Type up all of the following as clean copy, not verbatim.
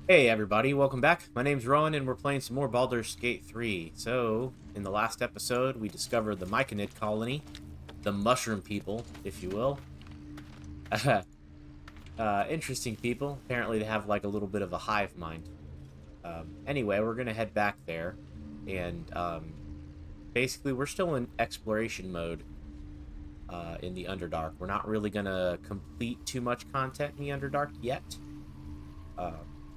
Hey everybody, welcome back. My name's Rowan and we're playing some more Baldur's Gate 3. So, in the last episode, we discovered the Myconid Colony, the Mushroom People, if you will. Interesting people. Apparently they have like a little bit of a hive mind. Anyway, we're going to head back there. And basically, we're still in exploration mode in the Underdark. We're not really going to complete too much content in the Underdark yet uh,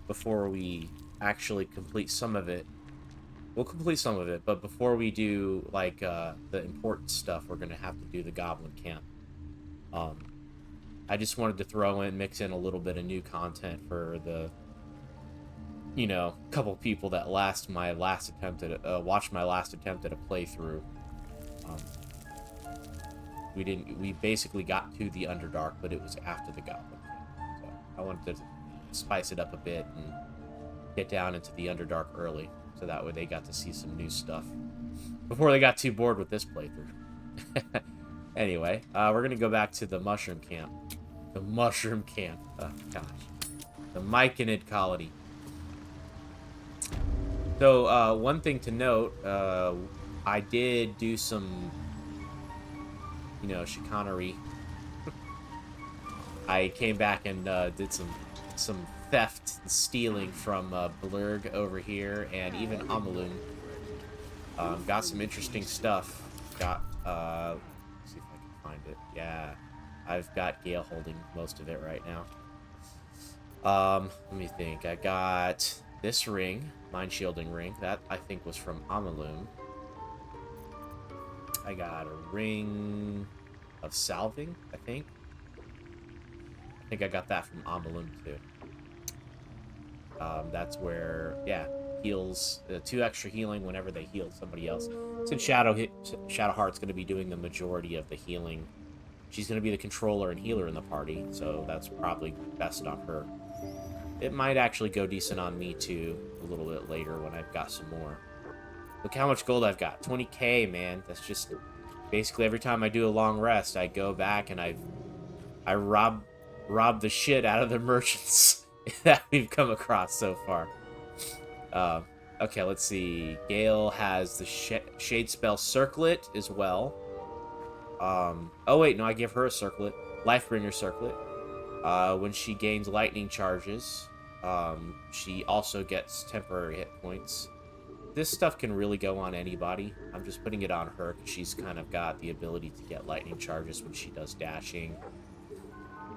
before we actually complete some of it. We'll complete some of it, but before we do like the important stuff, we're gonna have to do the Goblin Camp. Um, I just wanted to mix in a little bit of new content for the, couple people that watched my last attempt at a playthrough. Um, we basically got to the Underdark, but it was after the Goblin Camp. So I wanted to spice it up a bit and get down into the Underdark early, so that way they got to see some new stuff before they got too bored with this playthrough. Anyway, we're gonna go back to the mushroom camp. The mushroom camp. Oh gosh, the Myconid Colony. So one thing to note, I did do some, chicanery. I came back and did some theft and stealing from Blurg over here, and even Amalum. Got some interesting stuff. Got let's see if I can find it. Yeah, I've got Gale holding most of it right now. Let me think. I got this ring, mind shielding ring. That I think was from Amalum. I got a ring of salving. I think I got that from Amalum too. That's where, yeah, heals 2 extra healing whenever they heal somebody else. Since Shadowheart's going to be doing the majority of the healing, she's going to be the controller and healer in the party, so that's probably best on her. It might actually go decent on me too a little bit later when I've got some more. Look how much gold I've got. 20k, man. That's just basically every time I do a long rest, I go back and I rob the shit out of the merchants that we've come across so far. Uh, okay, let's see. Gale has the Shade Spell Circlet as well. Oh wait, no, I give her a Circlet. Lifebringer Circlet. When she gains lightning charges, she also gets temporary hit points. This stuff can really go on anybody. I'm just putting it on her because she's kind of got the ability to get lightning charges when she does dashing.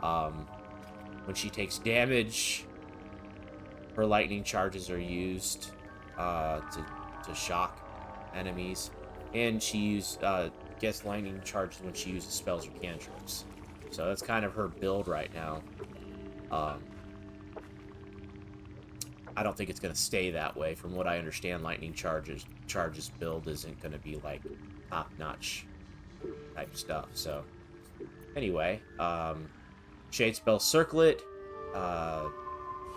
Um, when she takes damage, her lightning charges are used to shock enemies, and she gets lightning charges when she uses spells or cantrips. So that's kind of her build right now. Um, I don't think it's going to stay that way. From what I understand, lightning charges build isn't going to be like top-notch type stuff. So anyway, Shade Spell Circlet.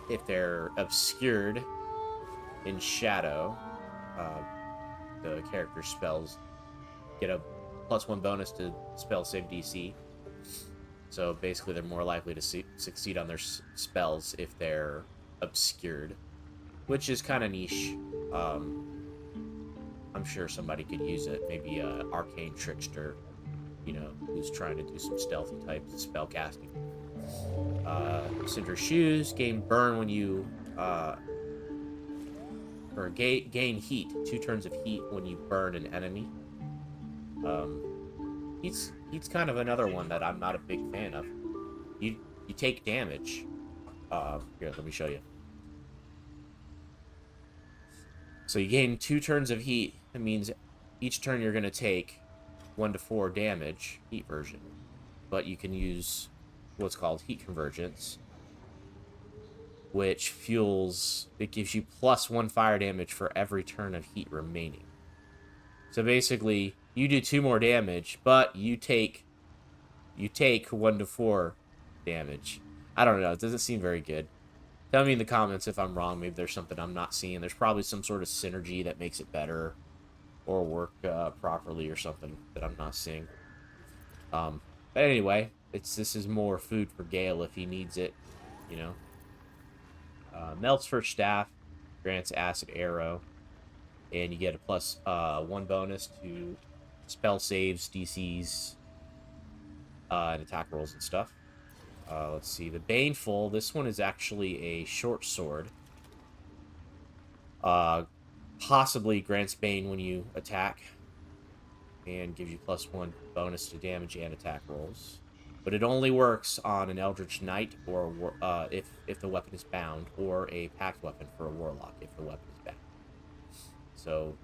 If they're obscured in shadow, uh, the character spells get a +1 bonus to spell save DC. So basically, they're more likely to succeed on their spells if they're obscured, which is kind of niche. I'm sure somebody could use it. Maybe a arcane trickster, who's trying to do some stealthy type spell casting. Cinder Shoes gain burn when you or gain heat, 2 turns of heat when you burn an enemy. Heat's kind of another one that I'm not a big fan of. You take damage. Here, let me show you. So you gain 2 turns of heat. It means each turn you're going to take 1 to 4 damage, heat version. But you can use what's called heat convergence, which it gives you +1 fire damage for every turn of heat remaining. So basically, you do 2 more damage, but you take 1 to 4 damage. I don't know. It doesn't seem very good. Tell me in the comments if I'm wrong. Maybe there's something I'm not seeing. There's probably some sort of synergy that makes it better or work properly or something that I'm not seeing. But anyway, this is more food for Gale if he needs it, you know. Melts for staff, grants acid arrow, and you get a plus 1 bonus to spell saves, DCs, and attack rolls and stuff. Let's see. The Baneful, this one is actually a short sword. Possibly grants Bane when you attack, and gives you plus 1 bonus to damage and attack rolls. But it only works on an Eldritch Knight or if the weapon is bound, or a packed weapon for a Warlock if the weapon is bound. So,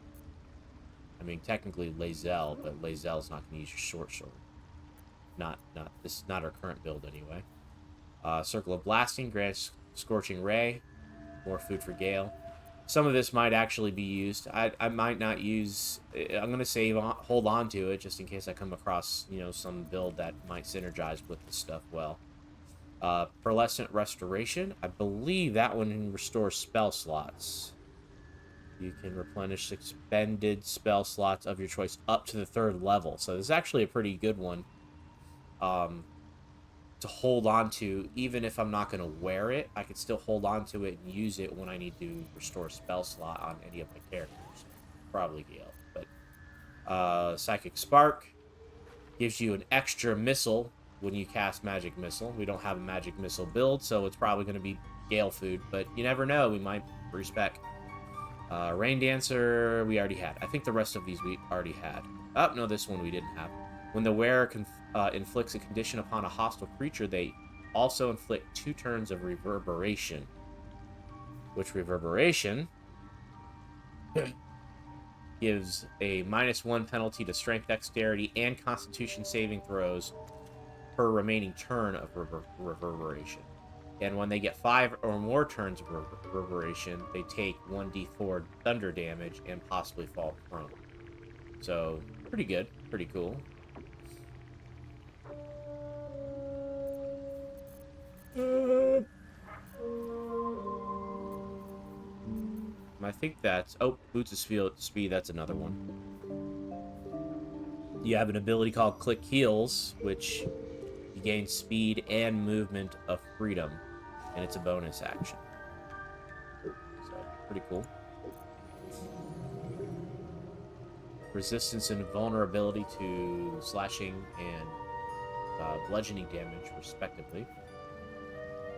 I mean, technically Lae'zel, but Lae'zel's not going to use your short sword. This is not our current build anyway. Circle of Blasting grants Scorching Ray, more food for Gale. Some of this might actually be used. I might not use. I'm gonna hold on to it just in case I come across some build that might synergize with this stuff well. Pearlescent Restoration. I believe that one restores spell slots. You can replenish expended spell slots of your choice up to the 3rd level. So this is actually a pretty good one. To hold on to, even if I'm not going to wear it, I could still hold on to it and use it when I need to restore spell slot on any of my characters. Probably Gale, but Psychic Spark gives you an extra missile when you cast Magic Missile. We don't have a Magic Missile build, so it's probably going to be Gale food, but you never know, we might respec. Rain Dancer, we already had. I think the rest of these we already had. Oh, no, this one we didn't have. When the wearer inflicts a condition upon a hostile creature, they also inflict 2 turns of Reverberation. Which Reverberation gives a -1 penalty to Strength, Dexterity, and Constitution saving throws per remaining turn of Reverberation. And when they get 5 or more turns of Reverberation, they take 1d4 thunder damage and possibly fall prone. So, pretty good. Pretty cool. I think that's... Oh, Boots of Speed, that's another one. You have an ability called Click Heels, which you gain speed and movement of freedom, and it's a bonus action. So, pretty cool. Resistance and vulnerability to slashing and bludgeoning damage, respectively.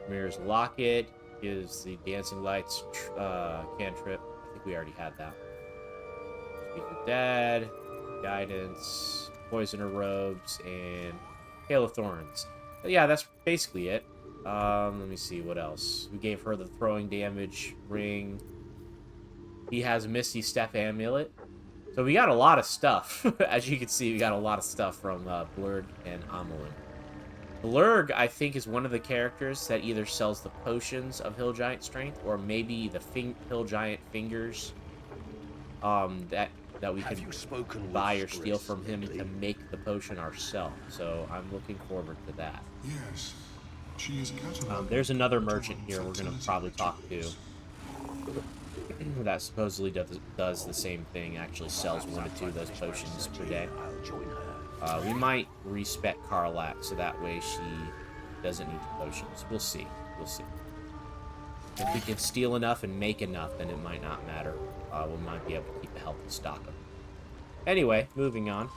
Mirror's Locket is the Dancing Lights cantrip. I think we already had that. Speak of Dead, Guidance, Poisoner Robes, and Hail of Thorns. But yeah, that's basically it. Let me see what else. We gave her the throwing damage ring. He has a Misty Step amulet. So we got a lot of stuff. As you can see, we got a lot of stuff from Blurg and Amelin. Blurg, I think, is one of the characters that either sells the potions of Hill Giant Strength, or maybe the Hill Giant Fingers that we can buy or steal from him to make the potion ourselves. So I'm looking forward to that. Yes, she is there's another merchant here we're going to probably talk to that supposedly does the same thing, actually sells 1 or 2 of those potions per day. We might respec Karlach so that way she doesn't need the potions. We'll see. We'll see. If we can steal enough and make enough, then it might not matter. We might be able to keep a healthy stock of them. Anyway, moving on.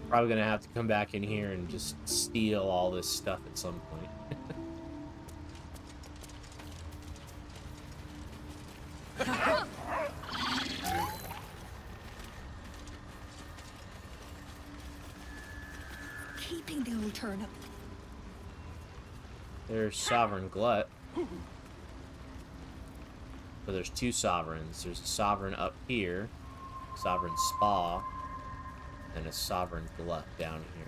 Probably gonna have to come back in here and just steal all this stuff at some point. Keeping the old turnip. There's Sovereign Glut. So there's 2 sovereigns. There's a sovereign up here, Sovereign Spaw, and a Sovereign Glut down here.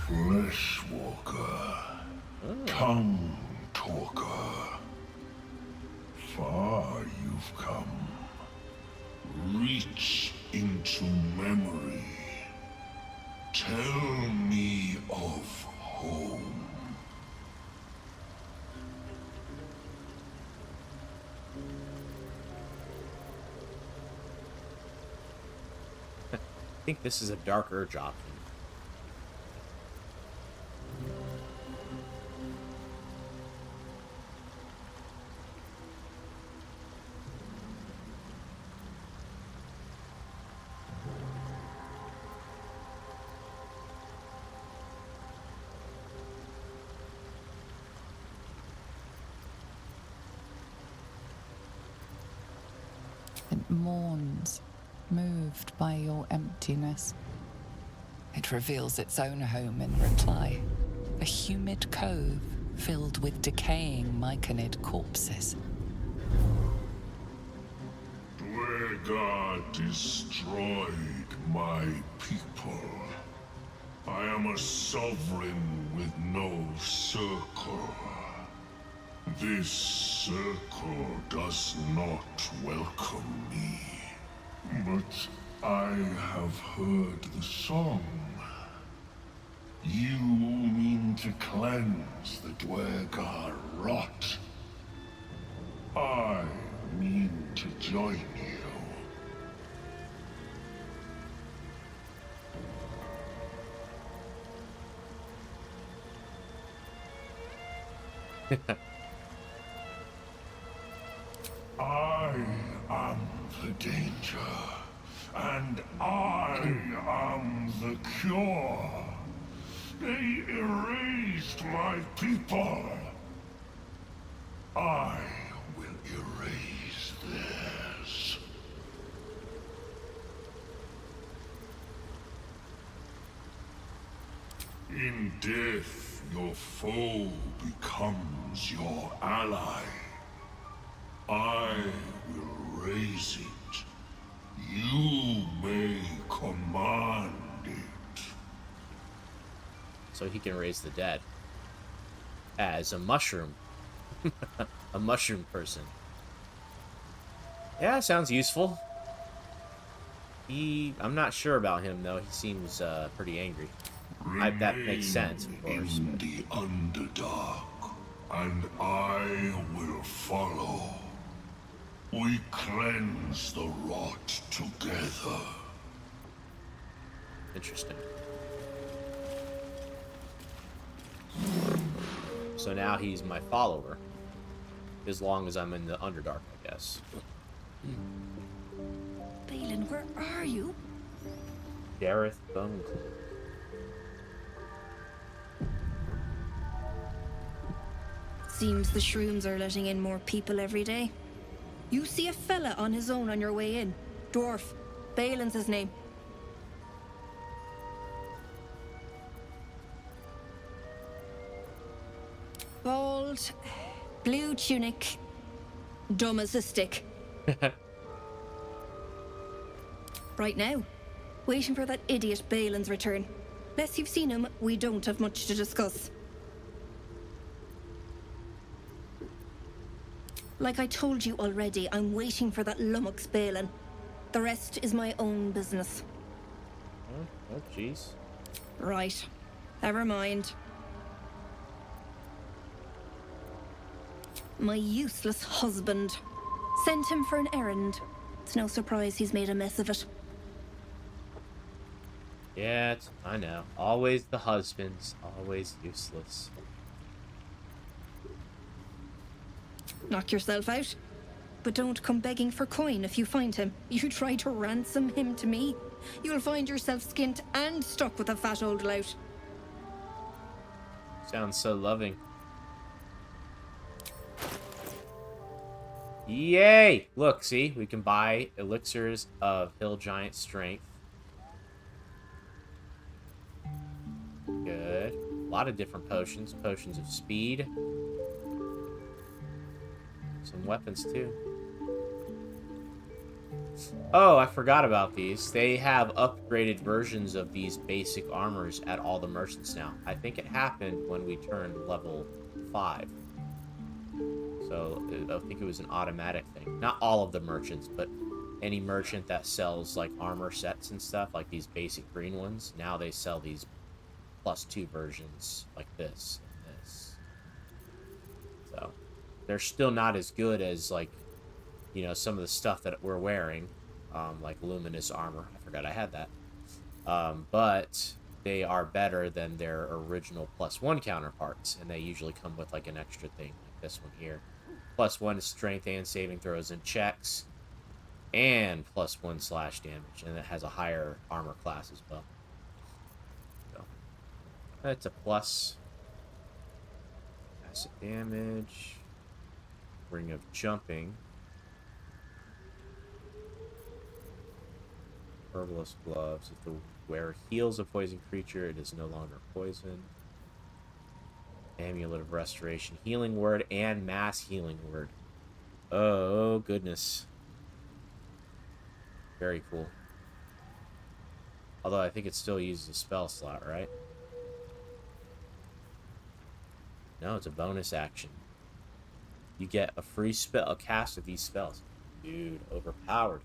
Fleshwalker, tongue talker. Far you've come. Reach into memory. Tell me of home. I think this is a Dark Urge option. It mourns, moved by your emptiness. It reveals its own home in reply. A humid cove filled with decaying Myconid corpses. Duergar destroyed my people. I am a sovereign with no circle. This circle does not welcome me. But I have heard the song. You mean to cleanse the Duergar rot. I mean to join you. I am the danger, and I am the cure. They erased my people. I will erase theirs. In death, your foe becomes your ally. I will raise it. You may command it. So he can raise the dead. As a mushroom. A mushroom person. Yeah, sounds useful. I'm not sure about him, though. He seems pretty angry. That makes sense, of course. In the Underdark, and I will follow. We cleanse the rot together. Interesting. So now he's my follower. As long as I'm in the Underdark, I guess. Balin, where are you? Dareth Boneclaw. Seems the shrooms are letting in more people every day. You see a fella on his own on your way in. Dwarf. Balin's his name. Bald, blue tunic, dumb as a stick. Right now, waiting for that idiot Balin's return. Less you've seen him, we don't have much to discuss. Like I told you already, I'm waiting for that lummox Balin. The rest is my own business. Oh, jeez. Right. Never mind. My useless husband. Sent him for an errand. It's no surprise he's made a mess of it. Yeah, I know. Always the husbands. Always useless. Knock yourself out. But don't come begging for coin if you find him. You try to ransom him to me, you'll find yourself skint and stuck with a fat old lout. Sounds so loving. Yay! Look, see? We can buy elixirs of Hill Giant Strength. Good. A lot of different potions. Potions of speed. Some weapons, too. Oh, I forgot about these. They have upgraded versions of these basic armors at all the merchants now. I think it happened when we turned level 5. So So I think it was an automatic thing. Not all of the merchants, but any merchant that sells like armor sets and stuff, like these basic green ones, now they sell these +2 versions like this and this. So they're still not as good as like, you know, some of the stuff that we're wearing, like luminous armor. I forgot I had that. But they are better than their original +1 counterparts, and they usually come with like an extra thing like this one here. +1 is strength and saving throws and checks, and +1 slash damage, and it has a higher armor class as well. So that's a plus. Acid damage. Ring of jumping. Herbalist gloves. If the wearer heals a poison creature, it is no longer poison. Amulet of restoration. Healing word and mass healing word. Oh, goodness. Very cool. Although I think it still uses a spell slot, right? No, it's a bonus action. You get a free spell, a cast of these spells. Dude, overpowered.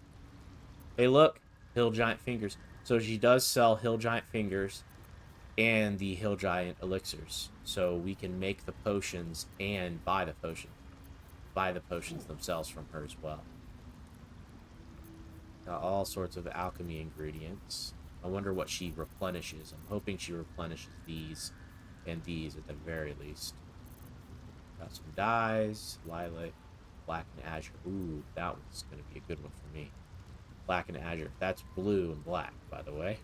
Hey, look. Hill Giant Fingers. So she does sell Hill Giant Fingers and the Hill Giant Elixirs. So we can make the potions and buy the potion. Buy the potions themselves from her as well. Got all sorts of alchemy ingredients. I wonder what she replenishes. I'm hoping she replenishes these and these at the very least. Got some dyes. Lilac, black, and azure. Ooh, that one's going to be a good one for me. Black and azure. That's blue and black, by the way.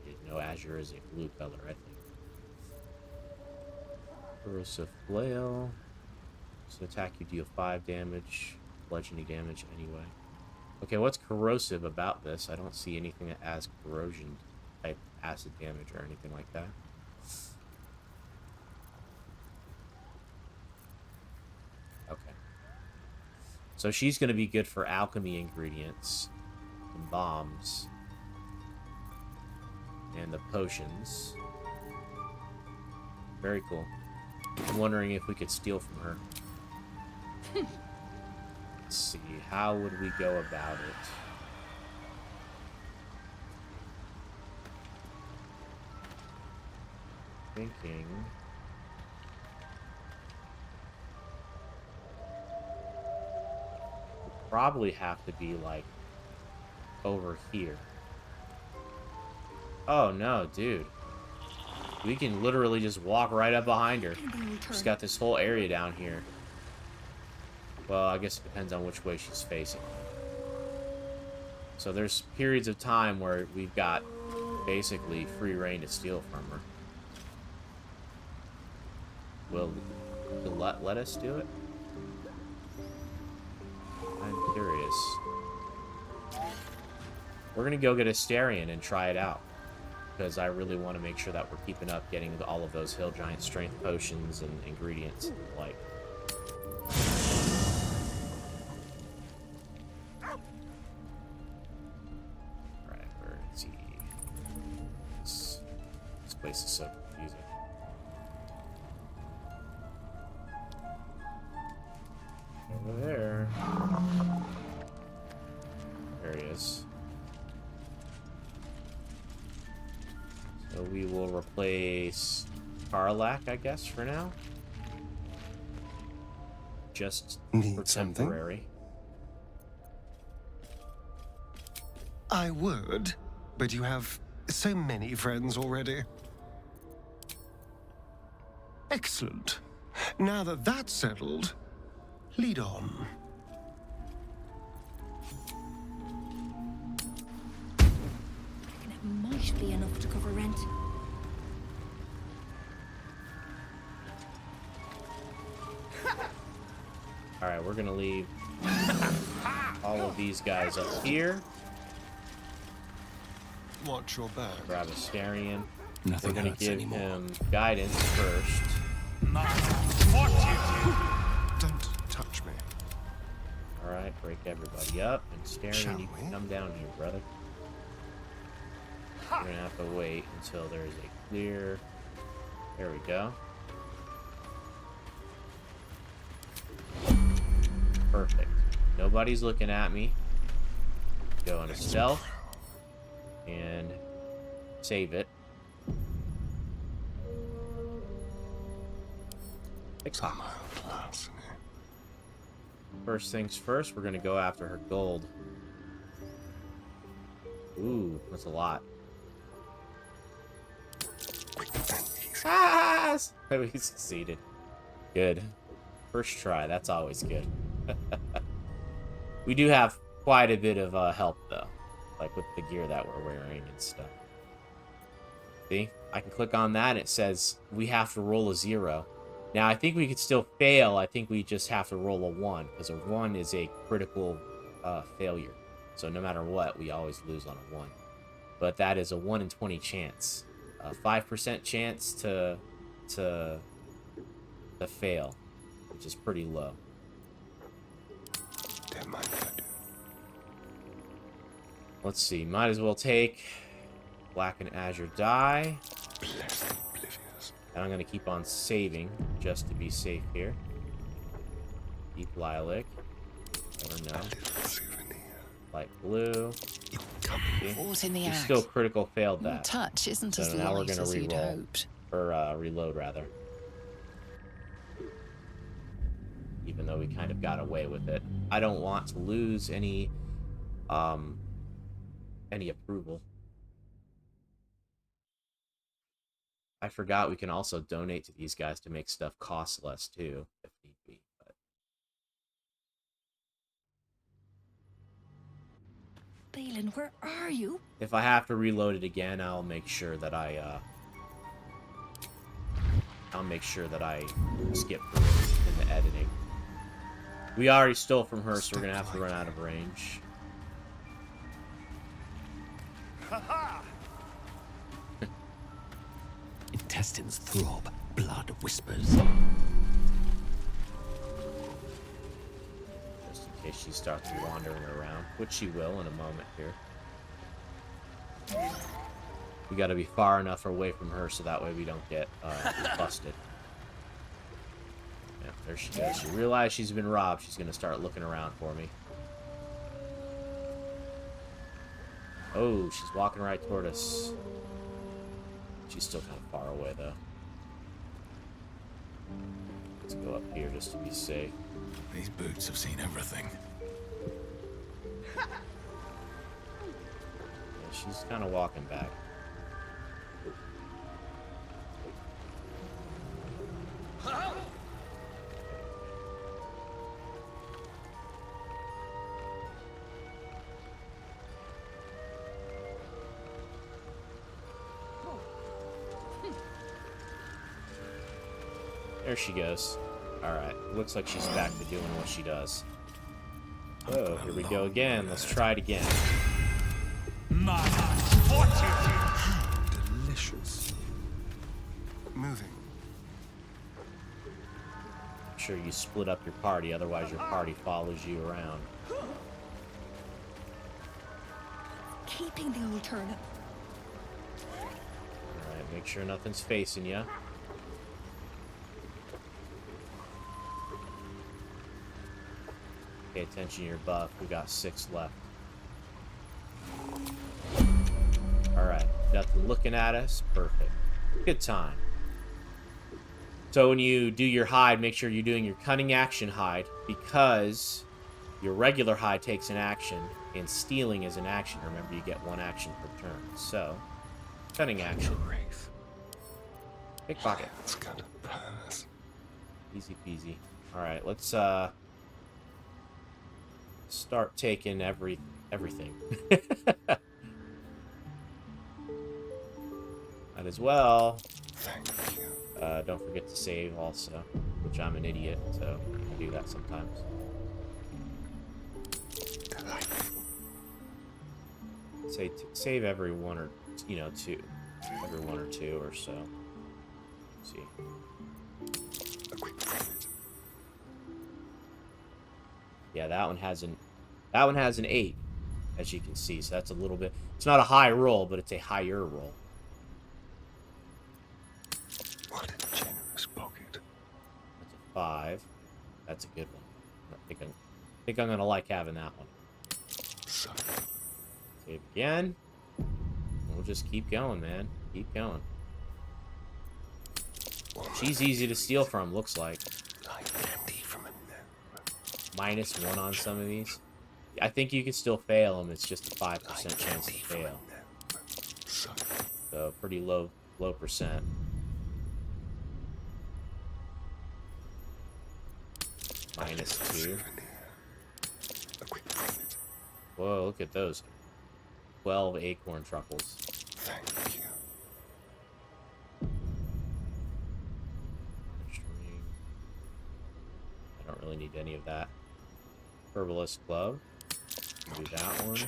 I didn't know azure is a blue color, I think. Corrosive flail. So attack you deal 5 damage. Bludgeoning damage anyway. Okay, what's corrosive about this? I don't see anything that has corrosion type acid damage or anything like that. Okay. So she's going to be good for alchemy ingredients and bombs and the potions. Very cool. I'm wondering if we could steal from her. Let's see, how would we go about it? Thinking. We'll probably have to be like over here. Oh no, dude. We can literally just walk right up behind her. She's got this whole area down here. Well, I guess it depends on which way she's facing. So there's periods of time where we've got basically free reign to steal from her. Will let us do it? I'm curious. We're gonna go get Asterion and try it out, because I really want to make sure that we're keeping up getting all of those Hill Giant strength potions and ingredients and the like. Alright, where is he? This place is so confusing. Over there. There he is. So we will replace Karlach, I guess, for now. Just for temporary. I would, but you have so many friends already. Excellent. Now that that's settled, lead on. It might be enough to cover rent. Alright, we're gonna leave all of these guys up here. Watch your back. Grab Asterion. Nothing We're gonna hurts give anymore. him guidance first. Don't touch me. Alright, break everybody up. And Asterion, Shall you can we? come down here, brother. We're gonna have to wait until there's a clear... There we go. nobody's looking at me. Go into stealth. And save it. Somehow class. First things first, we're gonna go after her gold. Ooh, that's a lot. Ah! We succeeded. Good. First try, that's always good. We do have quite a bit of help, though. Like with the gear that we're wearing and stuff. See? I can click on that, and it says we have to roll a 0. Now, I think we could still fail. I think we just have to roll a 1, because a 1 is a critical failure. So no matter what, we always lose on a 1. But that is a 1 in 20 chance. A 5% chance to fail, which is pretty low. Don't mind if I do. Let's see. Might as well take Black and Azure die. Blessed oblivious. And I'm going to keep on saving just to be safe here. Deep Lilac. Never know. A little souvenir. Light blue. See? Caught in the We act. still critical failed Your that. touch isn't So as now we're light gonna as you'd reroll. hoped. Or reload, rather. Even though we kind of got away with it. I don't want to lose any approval. I forgot we can also donate to these guys to make stuff cost less, too, if need be. But Balin, where are you? if I have to reload it again, I'll make sure that I skip through it in the editing. We already stole from her, so we're gonna have to run out of range. Intestines throb, blood whispers. Just in case she starts wandering around, which she will in a moment here. We gotta be far enough away from her so that way we don't get busted. Yeah, there she goes. She realized she's been robbed. She's gonna start looking around for me. Oh, she's walking right toward us. She's still kind of far away, though. Let's go up here just to be safe. These boots have seen everything. Yeah, she's kind of walking back. There she goes. Alright, looks like she's back to doing what she does. Oh, here we go again. Let's try it again. Delicious. Moving. Make sure you split up your party, otherwise your party follows you around. Keeping the old turnip. Alright, make sure nothing's facing you. Pay attention to your buff. We got 6 left. Alright, nothing looking at us. Perfect. Good time. So when you do your hide, make sure you're doing your cunning action hide, because your regular hide takes an action, and stealing is an action. Remember, you get 1 action per turn. So, cunning action. Pickpocket. It's gonna pass. Easy peasy. Alright, let's start taking everything. Might as well. Thank you. Don't forget to save also, which I'm an idiot, so I do that sometimes. Delightful. Save every 1 or 2, every 1 or 2 or so. Let's see. A quick profit. Yeah, that one has an 8, as you can see. So that's a little bit. It's not a high roll, but it's a higher roll. What a generous pocket. That's a 5. That's a good one. I think I think I'm gonna like having that one. Save again. We'll just keep going, man. Keep going. She's easy to steal from, looks like. -1 on some of these. I think you can still fail them. It's just a 5% chance to fail. So pretty low percent. -2. Whoa, look at those. 12 acorn truffles. Thank you. I don't really need any of that. Herbalist glove. Do that one.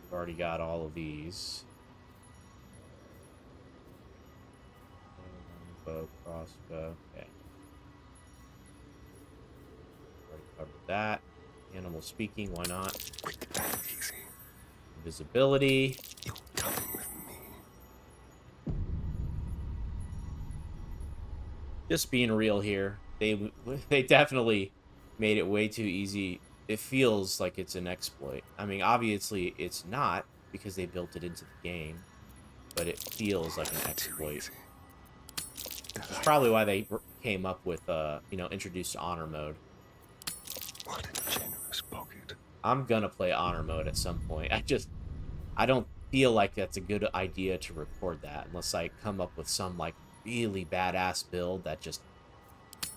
We've already got all of these. Bow, crossbow. Okay. Already covered that. Animal speaking, why not? Quick and easy. Invisibility. You're coming with me. Just being real here. They definitely made it way too easy. It feels like it's an exploit. I mean, obviously it's not because they built it into the game, but it feels like an exploit. That's probably why they came up with, introduced honor mode. What a generous pocket. I'm gonna play honor mode at some point. I don't feel like that's a good idea to record that unless I come up with some, like, really badass build that just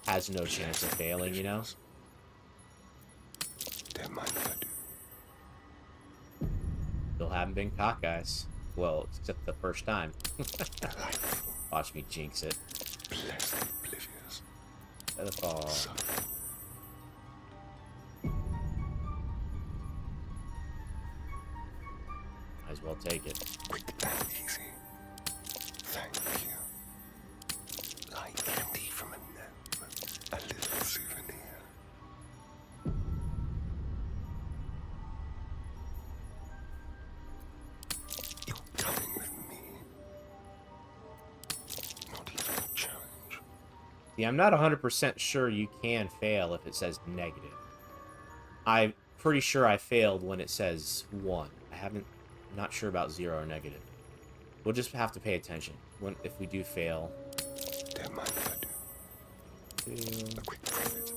has no chance of failing, you know? Still haven't been caught, guys. Well, except the first time. Watch me jinx it. Featherfall. Might as well take it. Quick and easy. Thank you. Like candy from a gnome. A little souvenir. You're coming with me. Not even a challenge. See, I'm not 100% sure you can fail if it says negative. I'm pretty sure I failed when it says 1. Not sure about 0 or negative. We'll just have to pay attention if we do fail. Don't mind if I do. A quick profit.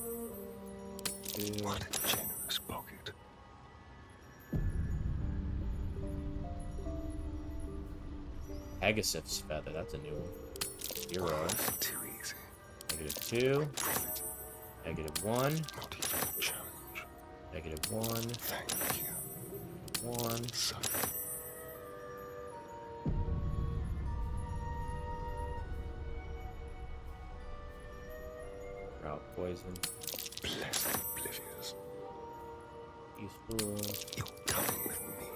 What a generous pocket. Pegasus's feather, that's a new one. 0. Too easy. -2. -1. Not even a challenge. -1. Thank you. 1. So. Route poison. Blessed oblivious. Useful. You're coming with me.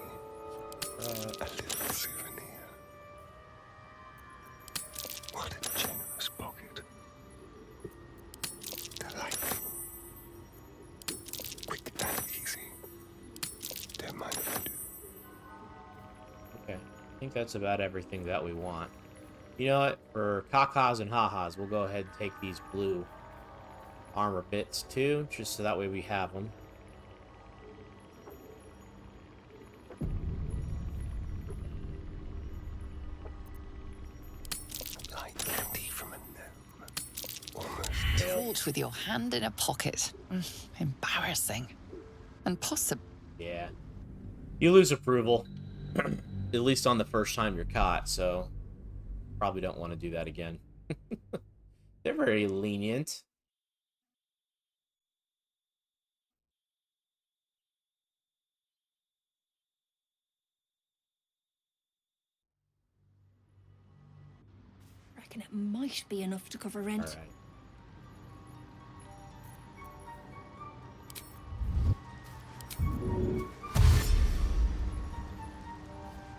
A little souvenir. What a generous pocket. Delightful. Quick and easy. Don't mind if I do. Okay. I think that's about everything that we want. You know what? For Kakas and Hahas, we'll go ahead and take these blue armor bits too, just so that way we have them. Like candy from a gnome. Almost. Taught with your hand in a pocket. Embarrassing. And possible. Yeah. You lose approval. At least on the first time you're caught, so probably don't want to do that again. They're very lenient. Reckon it might be enough to cover rent. All right.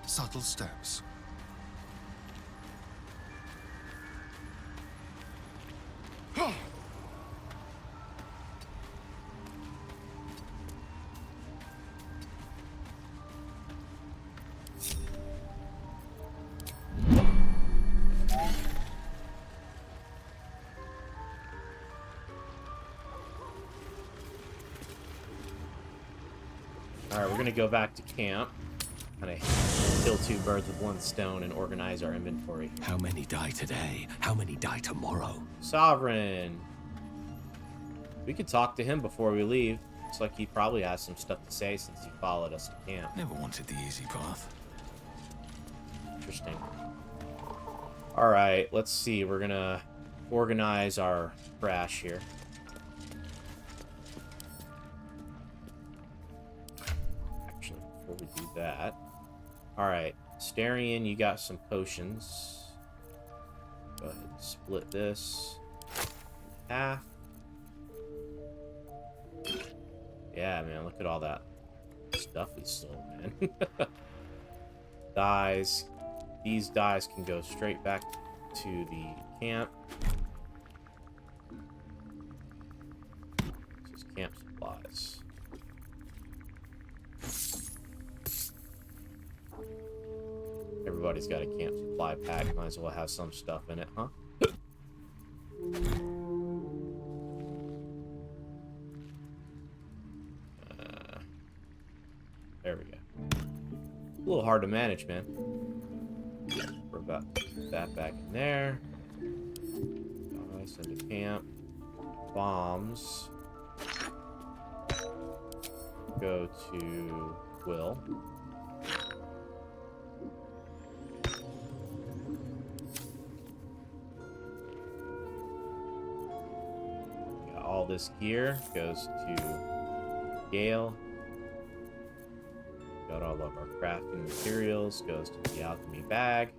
Subtle steps. Alright, we're gonna go back to camp. Kind of kill two birds with one stone and organize our inventory. How many die today? How many die tomorrow? Sovereign! We could talk to him before we leave. Looks like he probably has some stuff to say since he followed us to camp. Never wanted the easy path. Interesting. Alright, let's see. We're gonna organize our trash here. Actually, before we do that... Alright, Starion, you got some potions. Go ahead and split this in half. Yeah, man, look at all that stuff we stole, man. Dyes. These dyes can go straight back to the camp. This is camp supplies. Everybody's got a camp supply pack. Might as well have some stuff in it, huh? There we go. A little hard to manage, man. We're about that back in there. Send to camp. Bombs. Go to Will. Got all this gear. Goes to Gale. Got all of our crafting materials. Goes to the alchemy bag.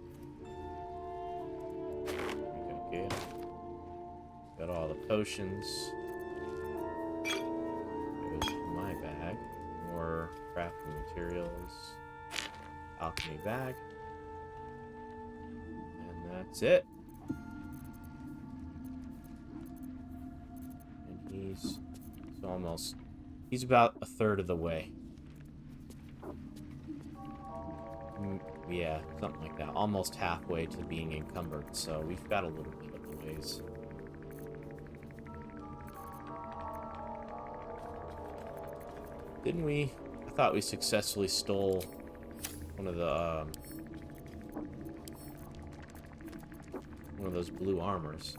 There we go, Gale. Got all the potions. Goes to my bag. More crafting materials. Alchemy bag. And that's it. And he's about a third of the way. Yeah, something like that. Almost halfway to being encumbered, so we've got a little bit of the ways. Didn't we? I thought we successfully stole one of those blue armors.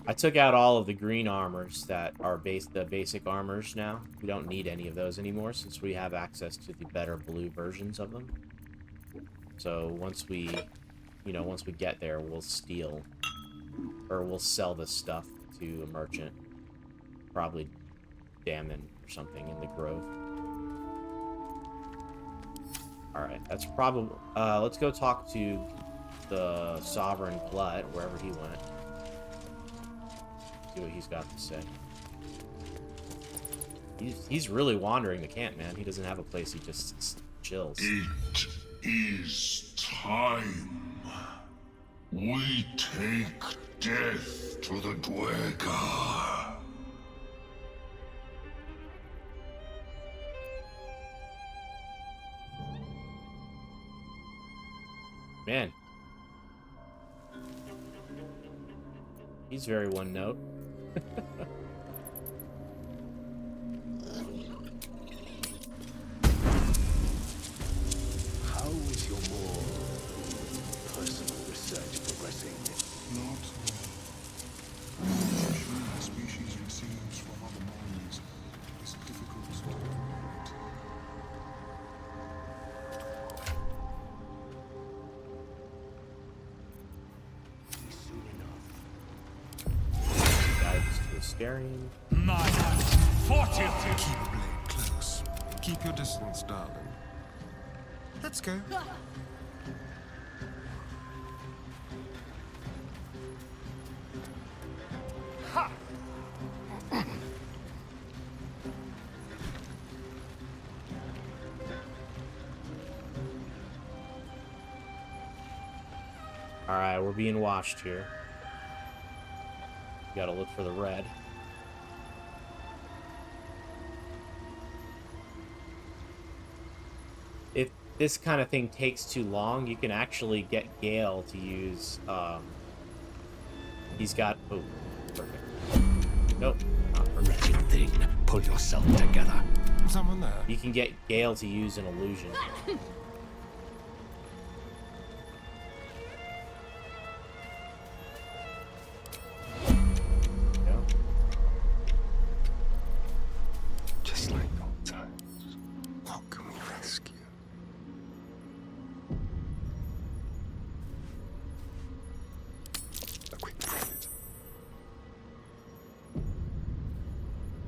I took out all of the green armors that are the basic armors now. We don't need any of those anymore since we have access to the better blue versions of them. So once we get there, we'll steal, or we'll sell this stuff to a merchant, probably Damon or something in the Grove. All right, that's probably. Let's go talk to the Sovereign Glut, wherever he went. See what he's got to say. He's really wandering the camp, man. He doesn't have a place. He just chills. It is time. We take death to the Duergar. Man. He's very one note. How is your more personal research progressing? Not well. Information the species receives from other minds is difficult to evaluate. Soon enough. Guides to a Starion. Keep a blade close. Keep your distance, darling. Let's go. Alright, we're being watched here. Gotta look for the red. If this kind of thing takes too long, you can actually get Gale to use, he's got, oh, perfect. Nope, not perfect. Wretched thing, pull yourself together. Someone there? You can get Gale to use an illusion. Go. Just like old times. What can we rescue? A quick profit.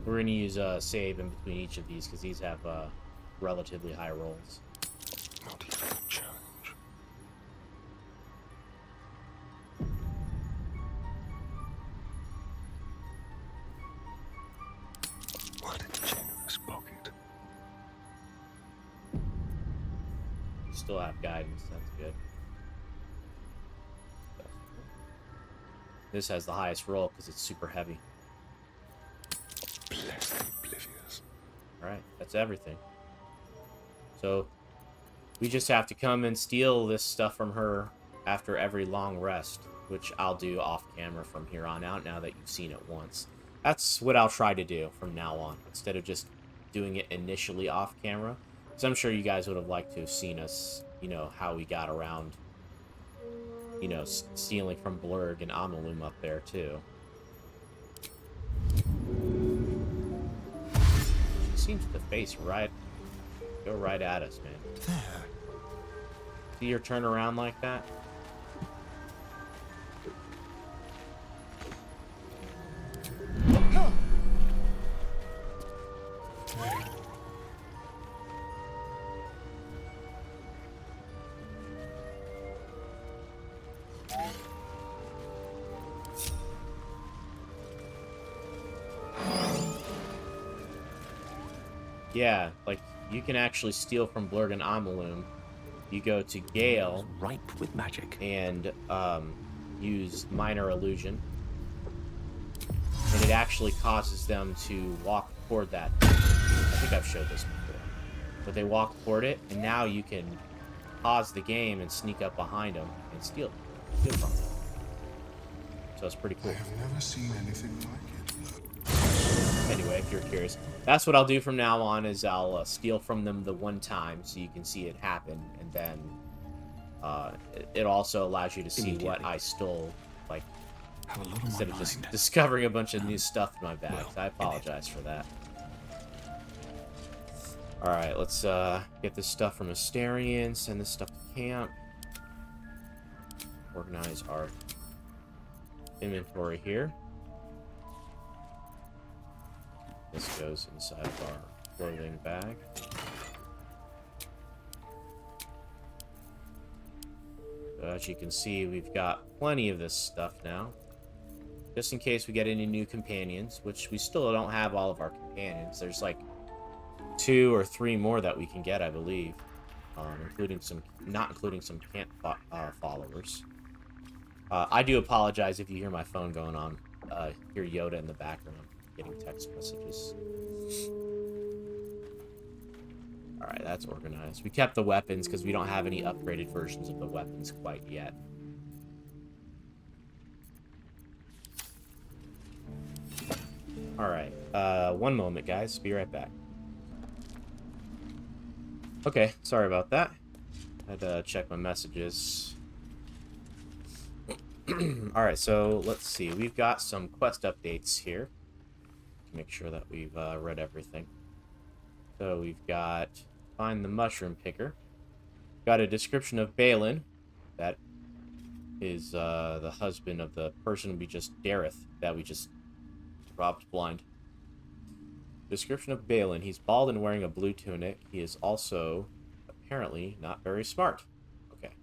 We're going to use save in between each of these because these have relatively high rolls. Not even a challenge. What a generous pocket. You still have guidance, that's good. This has the highest roll because it's super heavy. Blessed oblivious. Alright, that's everything. So, we just have to come and steal this stuff from her after every long rest, which I'll do off camera from here on out now that you've seen it once. That's what I'll try to do from now on, instead of just doing it initially off camera. Because I'm sure you guys would have liked to have seen us, you know, how we got around, you know, stealing from Blurg and Amalum up there, too. She seems to face go right at us, man. There. See her turn around like that? Yeah, like, you can actually steal from Blurg and Amalum. You go to Gale Ripe with magic. and use Minor Illusion. And it actually causes them to walk toward that. I think I've showed this before. But they walk toward it, and now you can pause the game and sneak up behind them and steal from them. So it's pretty I cool. have never seen anything like it. Anyway, if you're curious, that's what I'll do from now on. Is I'll steal from them the one time so you can see it happen, and then it also allows you to see what I stole, like, Have a lot on instead my of just mind. discovering a bunch of new stuff in my bags. well, I apologize for that. All right, let's get this stuff from Asterion, send this stuff to camp, organize our inventory here. This goes inside of our clothing bag. So as you can see, we've got plenty of this stuff now. Just in case we get any new companions, which we still don't have all of our companions. There's like 2 or 3 more that we can get, I believe. Not including some camp followers. I do apologize if you hear my phone going on. Hear Yoda in the background. Getting text messages. Alright, that's organized. We kept the weapons because we don't have any upgraded versions of the weapons quite yet. Alright, one moment, guys. Be right back. Okay, sorry about that. Had to check my messages. Alright, so let's see. We've got some quest updates here. Make sure that we've read everything. So we've got find the mushroom picker. Got a description of Balin. That is the husband of the person we just Dareth that we just robbed blind. Description of Balin. He's bald and wearing a blue tunic. He is also apparently not very smart. Okay.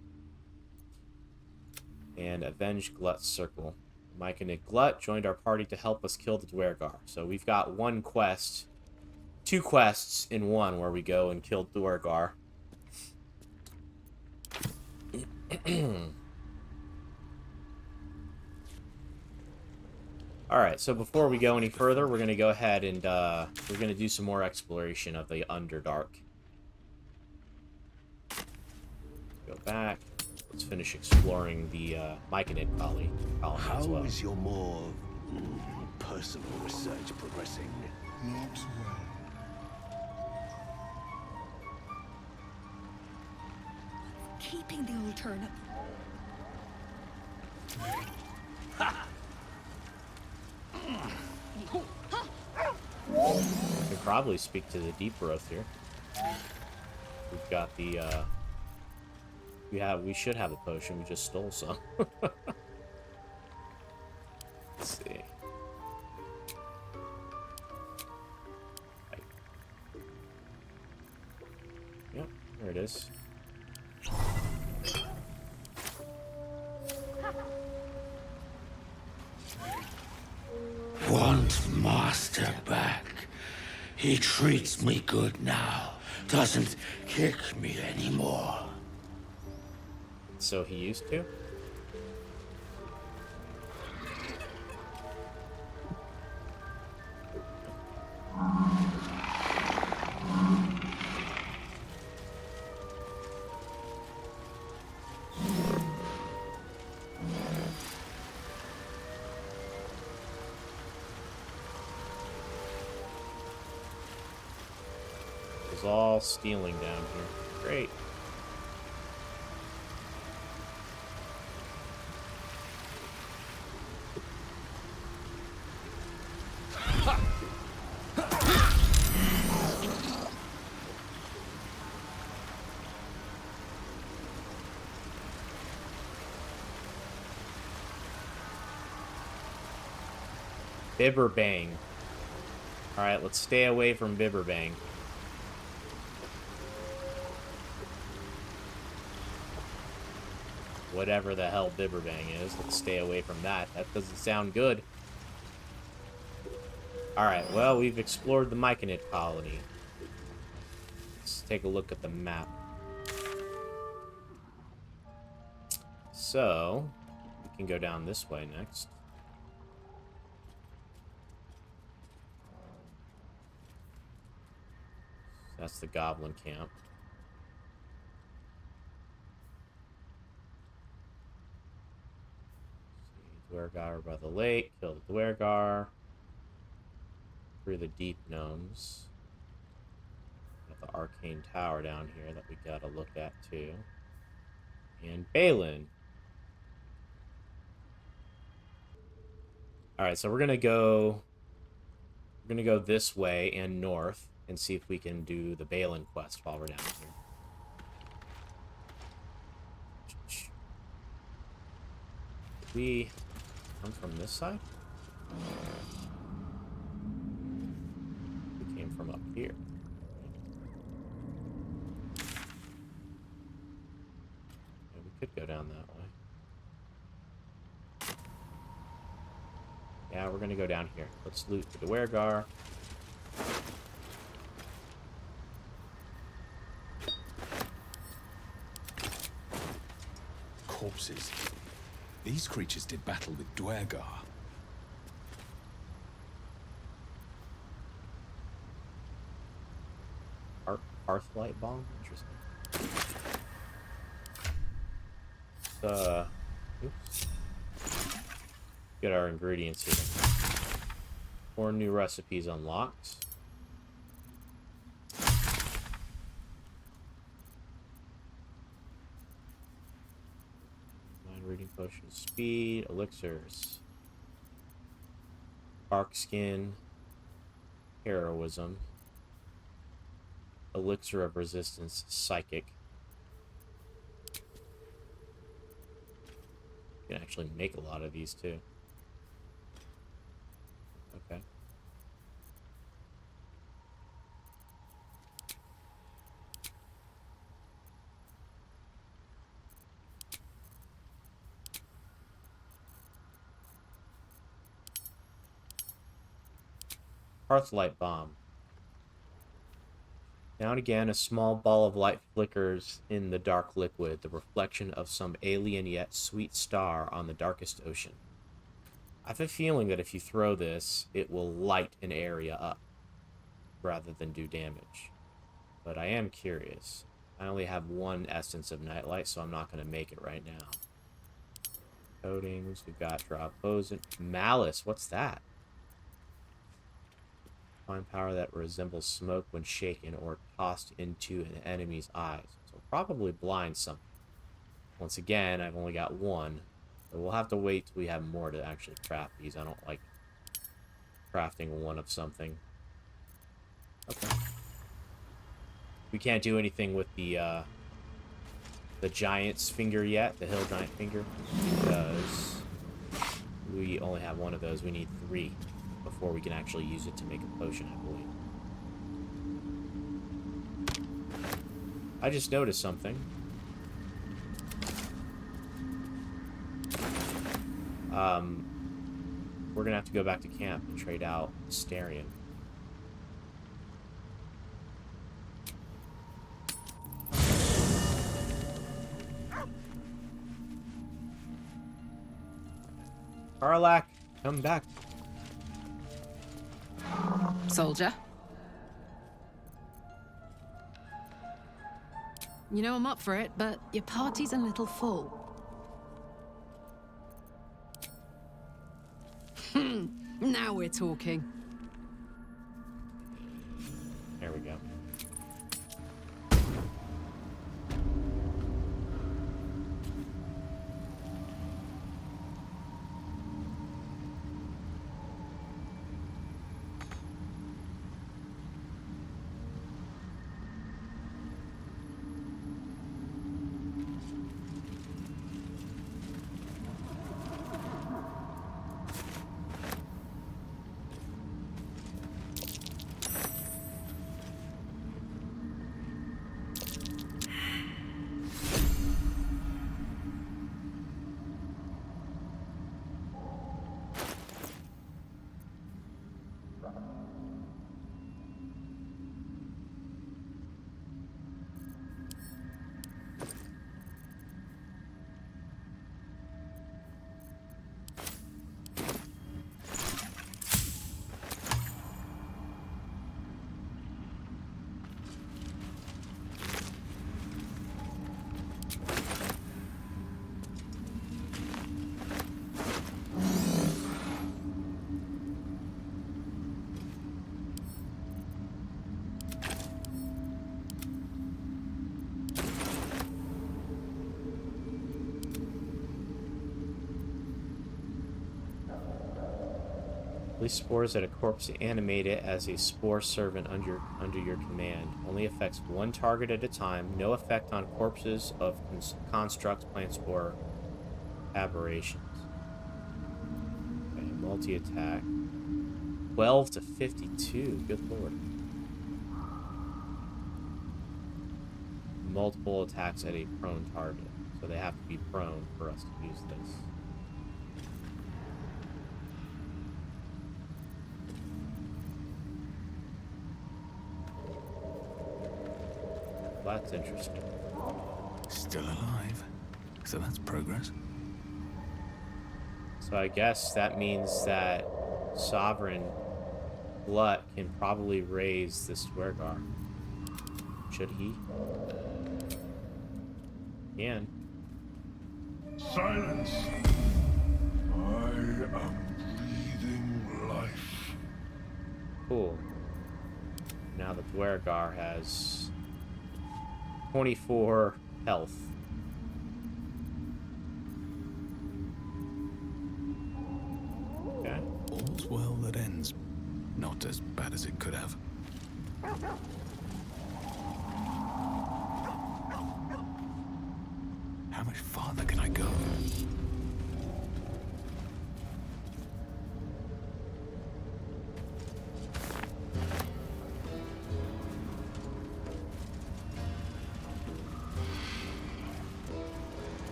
And avenge Glut's circle. Myconid Glut joined our party to help us kill the Duergar. So we've got 2 quests in one where we go and kill Duergar. Alright, so before we go any further, we're going to go ahead and we're going to do some more exploration of the Underdark. Go back. Let's finish exploring the Myconid Colony as well. How is your more personal research progressing? Not well. Dropping the old turnip. We could probably speak to the deep growth here. We've got the we should have a potion, we just stole some. Let's see. Yep, there it is. Want master back. He treats me good now. Doesn't kick me anymore. So he used to? It's all stealing down here. Great. Bibber Bang. Alright, let's stay away from Bibber Bang. Whatever the hell Bibber Bang is, let's stay away from that. That doesn't sound good. Alright, well, we've explored the Myconid Colony. Let's take a look at the map. So, we can go down this way next. That's the goblin camp. Duergar by the lake. Kill the Duergar. Through the deep gnomes. Got the arcane tower down here that we gotta look at too. And Balin. Alright, so we're gonna go this way and north and see if we can do the Balin quest while we're down here. Did we come from this side? We came from up here. Yeah, we could go down that way. Yeah, we're gonna go down here. Let's loot the Duergar. Corpses. These creatures did battle with Duergar. Hearthlight bomb? Interesting. Oops. Get our ingredients here. 4 new recipes unlocked. Reading potion, speed, elixirs, bark skin, heroism, elixir of resistance, psychic. You can actually make a lot of these too. Okay. Hearthlight bomb. Now and again, a small ball of light flickers in the dark liquid, the reflection of some alien yet sweet star on the darkest ocean. I have a feeling that if you throw this, it will light an area up, rather than do damage. But I am curious. I only have 1 essence of nightlight, so I'm not going to make it right now. Coatings, we've got drop poison. Malice, what's that? Find power that resembles smoke when shaken or tossed into an enemy's eyes. So probably blind something. Once again, I've only got one. So we'll have to wait till we have more to actually craft these. I don't like crafting one of something. Okay. We can't do anything with the giant's finger yet, the hill giant finger, because we only have one of those. We need 3 before we can actually use it to make a potion, I believe. I just noticed something. We're gonna have to go back to camp and trade out Starion. Karlach, come back. Soldier. You know I'm up for it, but your party's a little full. Now we're talking. There we go. Release spores that a corpse animate it as a spore servant under your command. Only affects one target at a time. No effect on corpses of constructs, plants, or aberrations. Okay, multi-attack. 12 to 52. Good lord. Multiple attacks at a prone target. So they have to be prone for us to use this. That's interesting. Still alive. So that's progress. So I guess that means that Sovereign Glut can probably raise this Duergar. Should he? Can. Silence! I am breathing life. Cool. Now the Duergar has 24 health. Okay. All's well that ends. Not as bad as it could have. How much farther can I go?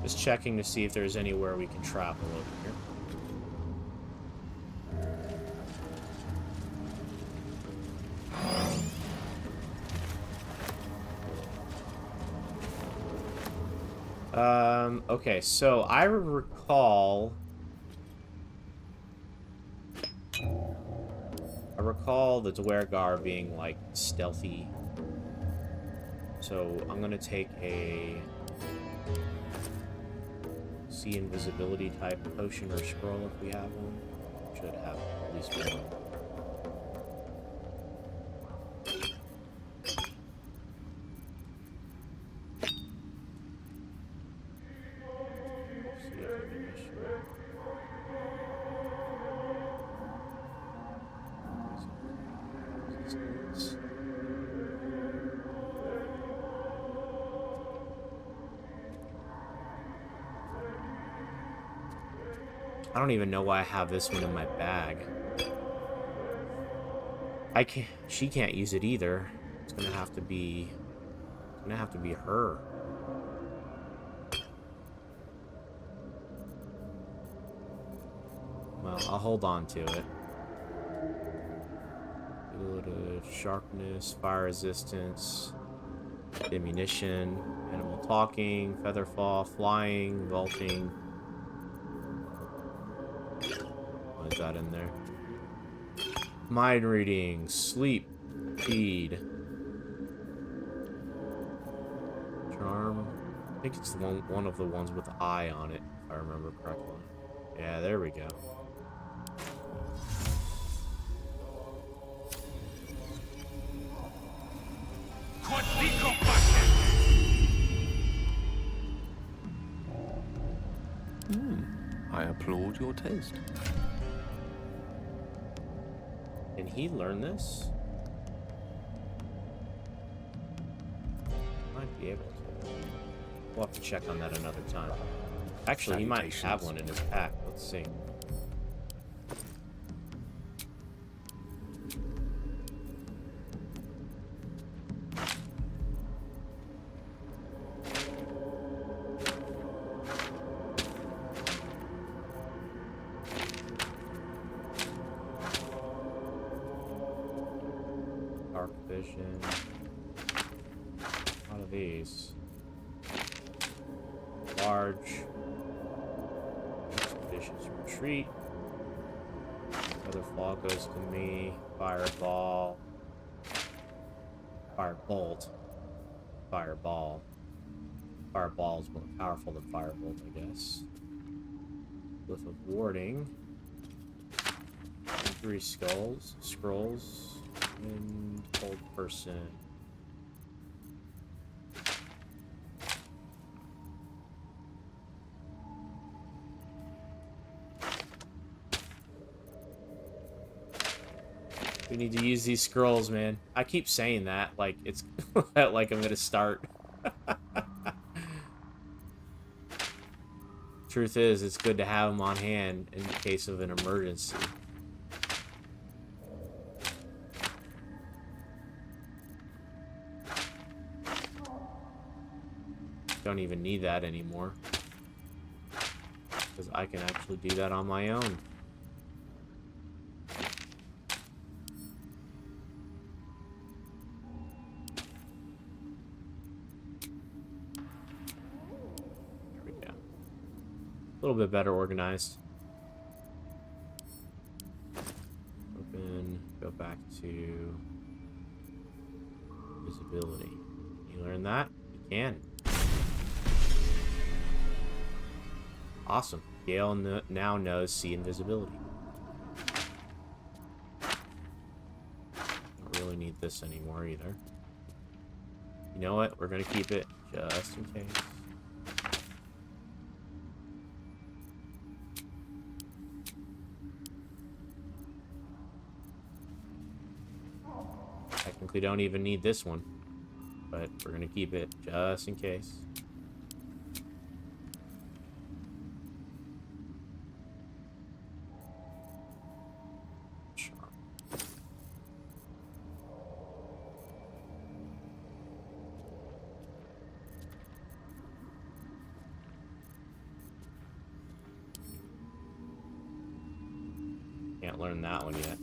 Just checking to see if there's anywhere we can travel over here. Okay, so I recall the Duergar being like stealthy. So I'm gonna take a see invisibility type potion or scroll if we have one. Should have at least one. See ammunition. Resistance. I don't even know why I have this one in my bag. I can't. She can't use it either. It's gonna have to be. It's gonna have to be her. Well, I'll hold on to it. Sharpness, fire resistance, ammunition, animal talking, feather fall, flying, vaulting. What is that in there? Mind reading, sleep, feed, charm. I think it's one of the ones with the eye on it, if I remember correctly. Yeah, there we go. I applaud your taste. Can he learn this? Might be able to. We'll have to check on that another time. Actually, he might have one in his pack. Let's see. Vision. A lot of these. Large. Expeditious retreat. Feather fall goes to me. Fireball. Firebolt. Fireball. Fireball is more powerful than firebolt, I guess. Glyph of warding. 3 skulls. Scrolls. And old person. We need to use these scrolls, man. I keep saying that like it's like I'm gonna start. Truth is, it's good to have them on hand in case of an emergency. Don't even need that anymore, because I can actually do that on my own. There we go. A little bit better organized. Open, go back to visibility. You learn that? You can. Awesome. Gale now knows see invisibility. Don't really need this anymore either. You know what? We're gonna keep it just in case. Technically don't even need this one, but we're gonna keep it just in case. Can't learn that one yet.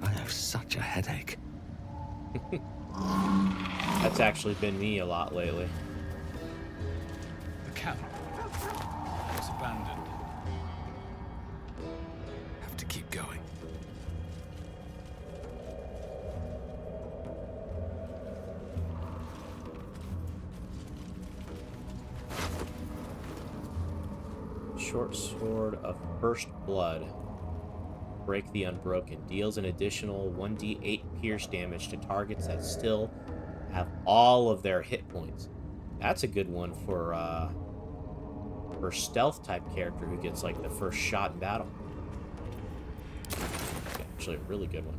I have such a headache. That's actually been me a lot lately. The camp was abandoned. Have to keep going. Short Sword of First Blood. Break the Unbroken. Deals an additional 1d8 pierce damage to targets that still have all of their hit points. That's a good one for stealth type character who gets like the first shot in battle. Actually, a really good one.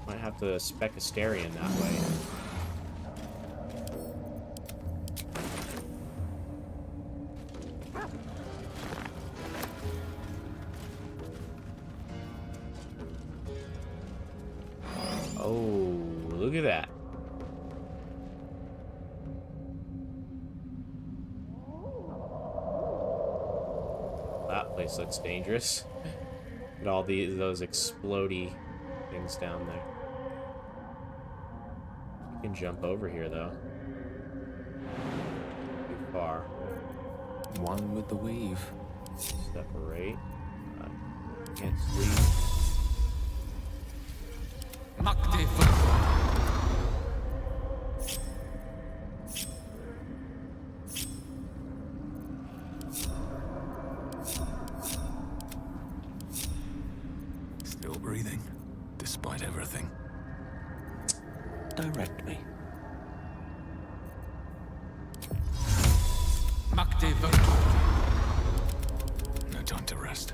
Might have to spec Asterion that way. Oh, look at that. That place looks dangerous. Look at all those explodey things down there. You can jump over here, though. Too far. One with the weave. Separate. Can't sleep. Still breathing, despite everything. Direct me. No time to rest.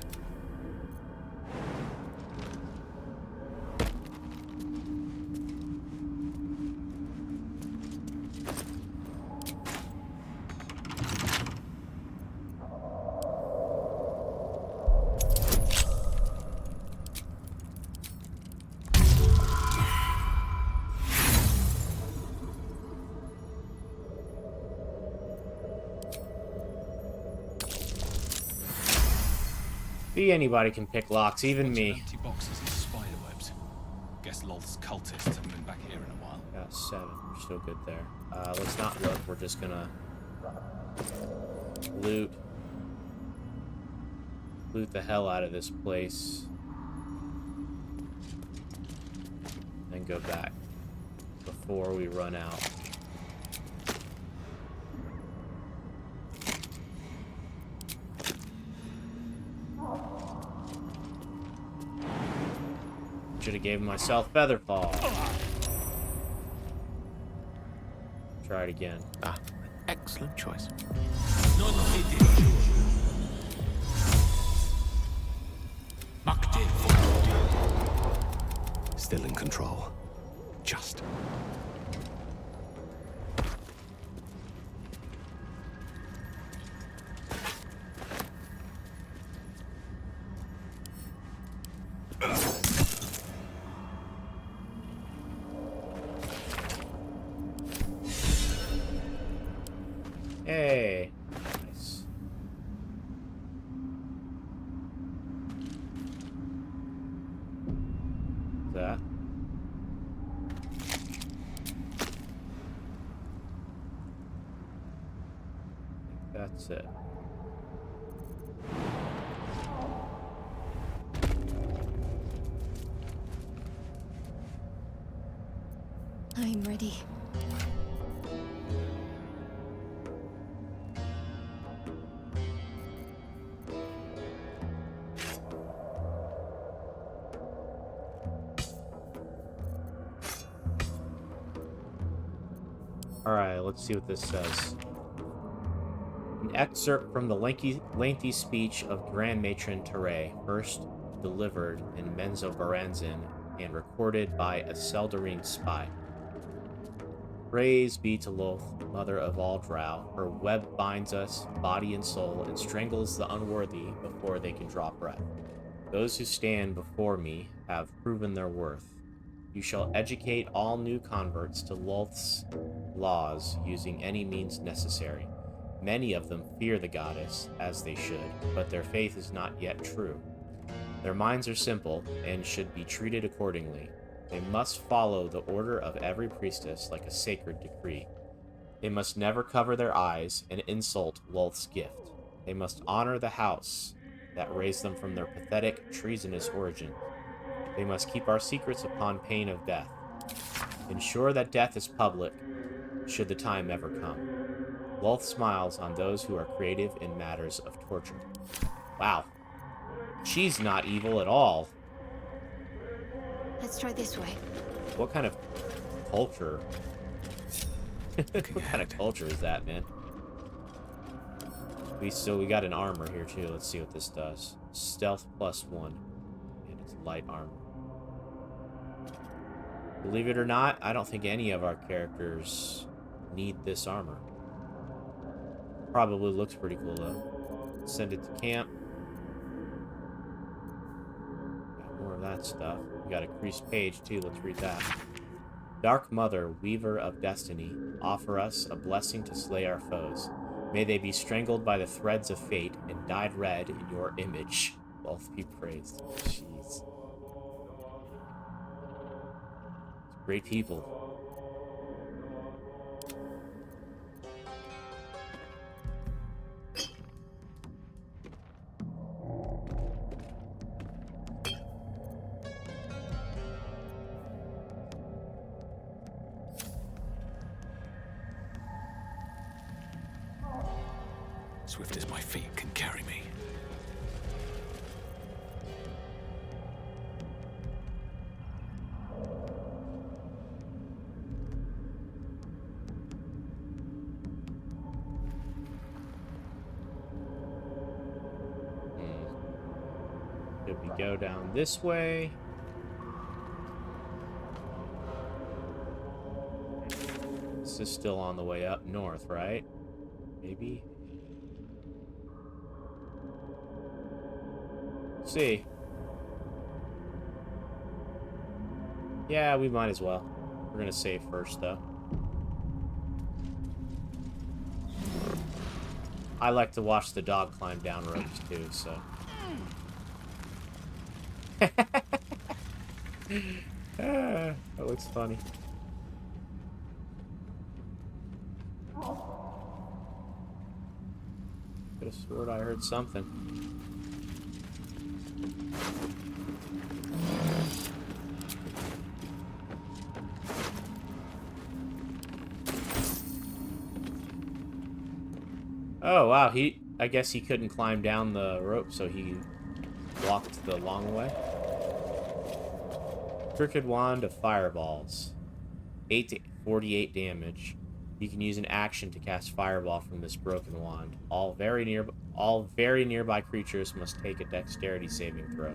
See, anybody can pick locks, even me. Empty boxes and spider webs. Guess Lolth's cultists haven't been back here in a while. Got 7. We're still good there. Let's not look. We're just gonna loot the hell out of this place. And go back before we run out. Should have gave myself Featherfall. Try it again. Ah, excellent choice. Still in control. Just. Hey. Nice. That. That's it. I'm ready. Alright, let's see what this says. An excerpt from the lengthy speech of Grand Matron Teray, first delivered in Menzoberranzan and recorded by a Seldarine spy. Praise be to Lolth, mother of all drow. Her web binds us, body and soul, and strangles the unworthy before they can draw breath. Those who stand before me have proven their worth. You shall educate all new converts to Lolth's laws using any means necessary. Many of them fear the goddess, as they should, but their faith is not yet true. Their minds are simple, and should be treated accordingly. They must follow the order of every priestess like a sacred decree. They must never cover their eyes and insult Lolth's gift. They must honor the house that raised them from their pathetic, treasonous origin. They must keep our secrets upon pain of death. Ensure that death is public, should the time ever come. Lolth smiles on those who are creative in matters of torture. Wow. She's not evil at all. Let's try this way. What kind of culture? What kind of culture is that, man? We got an armor here too. Let's see what this does. Stealth +1. And it's light armor. Believe it or not, I don't think any of our characters need this armor. Probably looks pretty cool though. Send it to camp. Got more of that stuff. We got a creased page too. Let's read that. Dark Mother, Weaver of Destiny, offer us a blessing to slay our foes. May they be strangled by the threads of fate and dyed red in your image. Both be praised. Jeez. Great people. Swift as my feet can carry me. Should we go down this way? This is still on the way up north, right? Maybe? See. Yeah, we might as well. We're gonna save first, though. I like to watch the dog climb down ropes, too, so... that looks funny. Could have sworn I heard something. Oh, wow, I guess he couldn't climb down the rope, so he walked the long way. Crooked Wand of Fireballs. 8 to 48 damage. You can use an action to cast Fireball from this broken wand. All very nearby creatures must take a dexterity saving throw.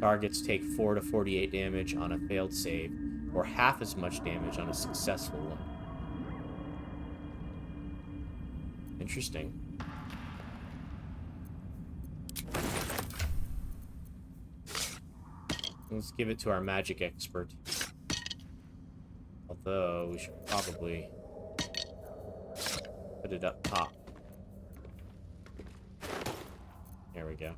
Targets take 4 to 48 damage on a failed save, or half as much damage on a successful one. Interesting. Let's give it to our magic expert. Although, we should probably put it up top. There we go.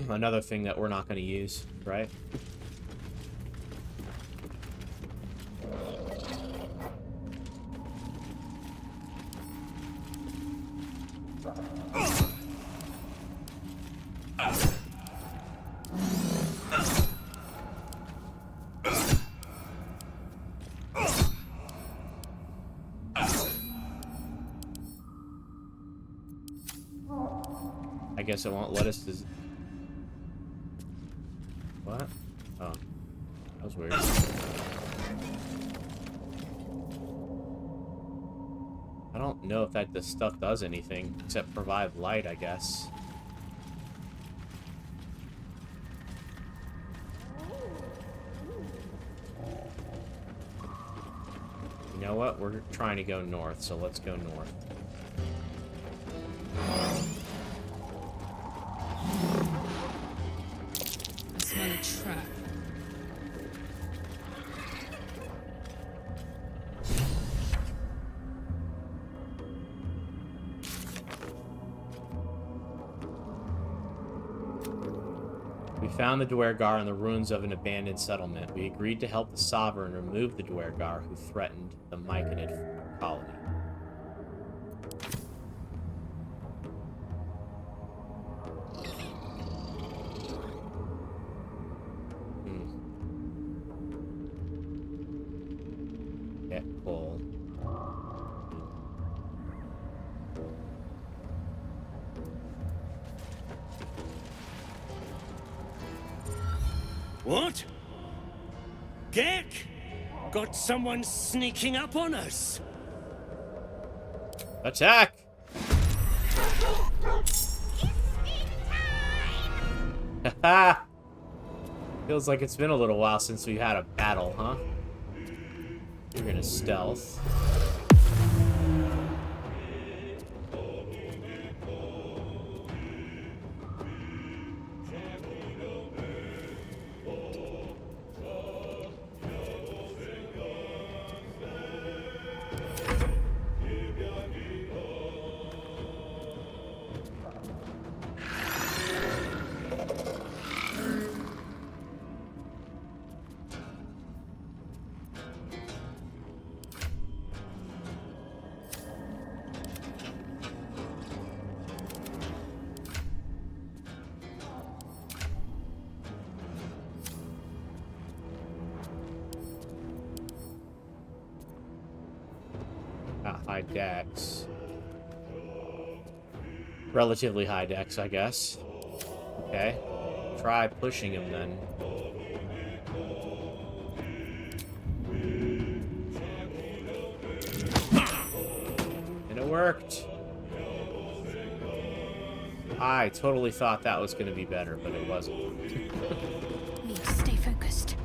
Another thing that we're not going to use, right? I guess it won't let us... What? Oh. That was weird. I don't know if this stuff does anything, except provide light, I guess. You know what? We're trying to go north, so let's go north. I smell a trap. We found the Duergar in the ruins of an abandoned settlement. We agreed to help the Sovereign remove the Duergar who threatened the Myconid Colony. Get pulled. What? Gek? Got someone sneaking up on us? Attack! Haha! Feels like it's been a little while since we had a battle, huh? You're gonna stealth. High dex. Relatively high dex, I guess. Okay. Try pushing him then. And it worked. I totally thought that was going to be better, but it wasn't. Need to stay focused.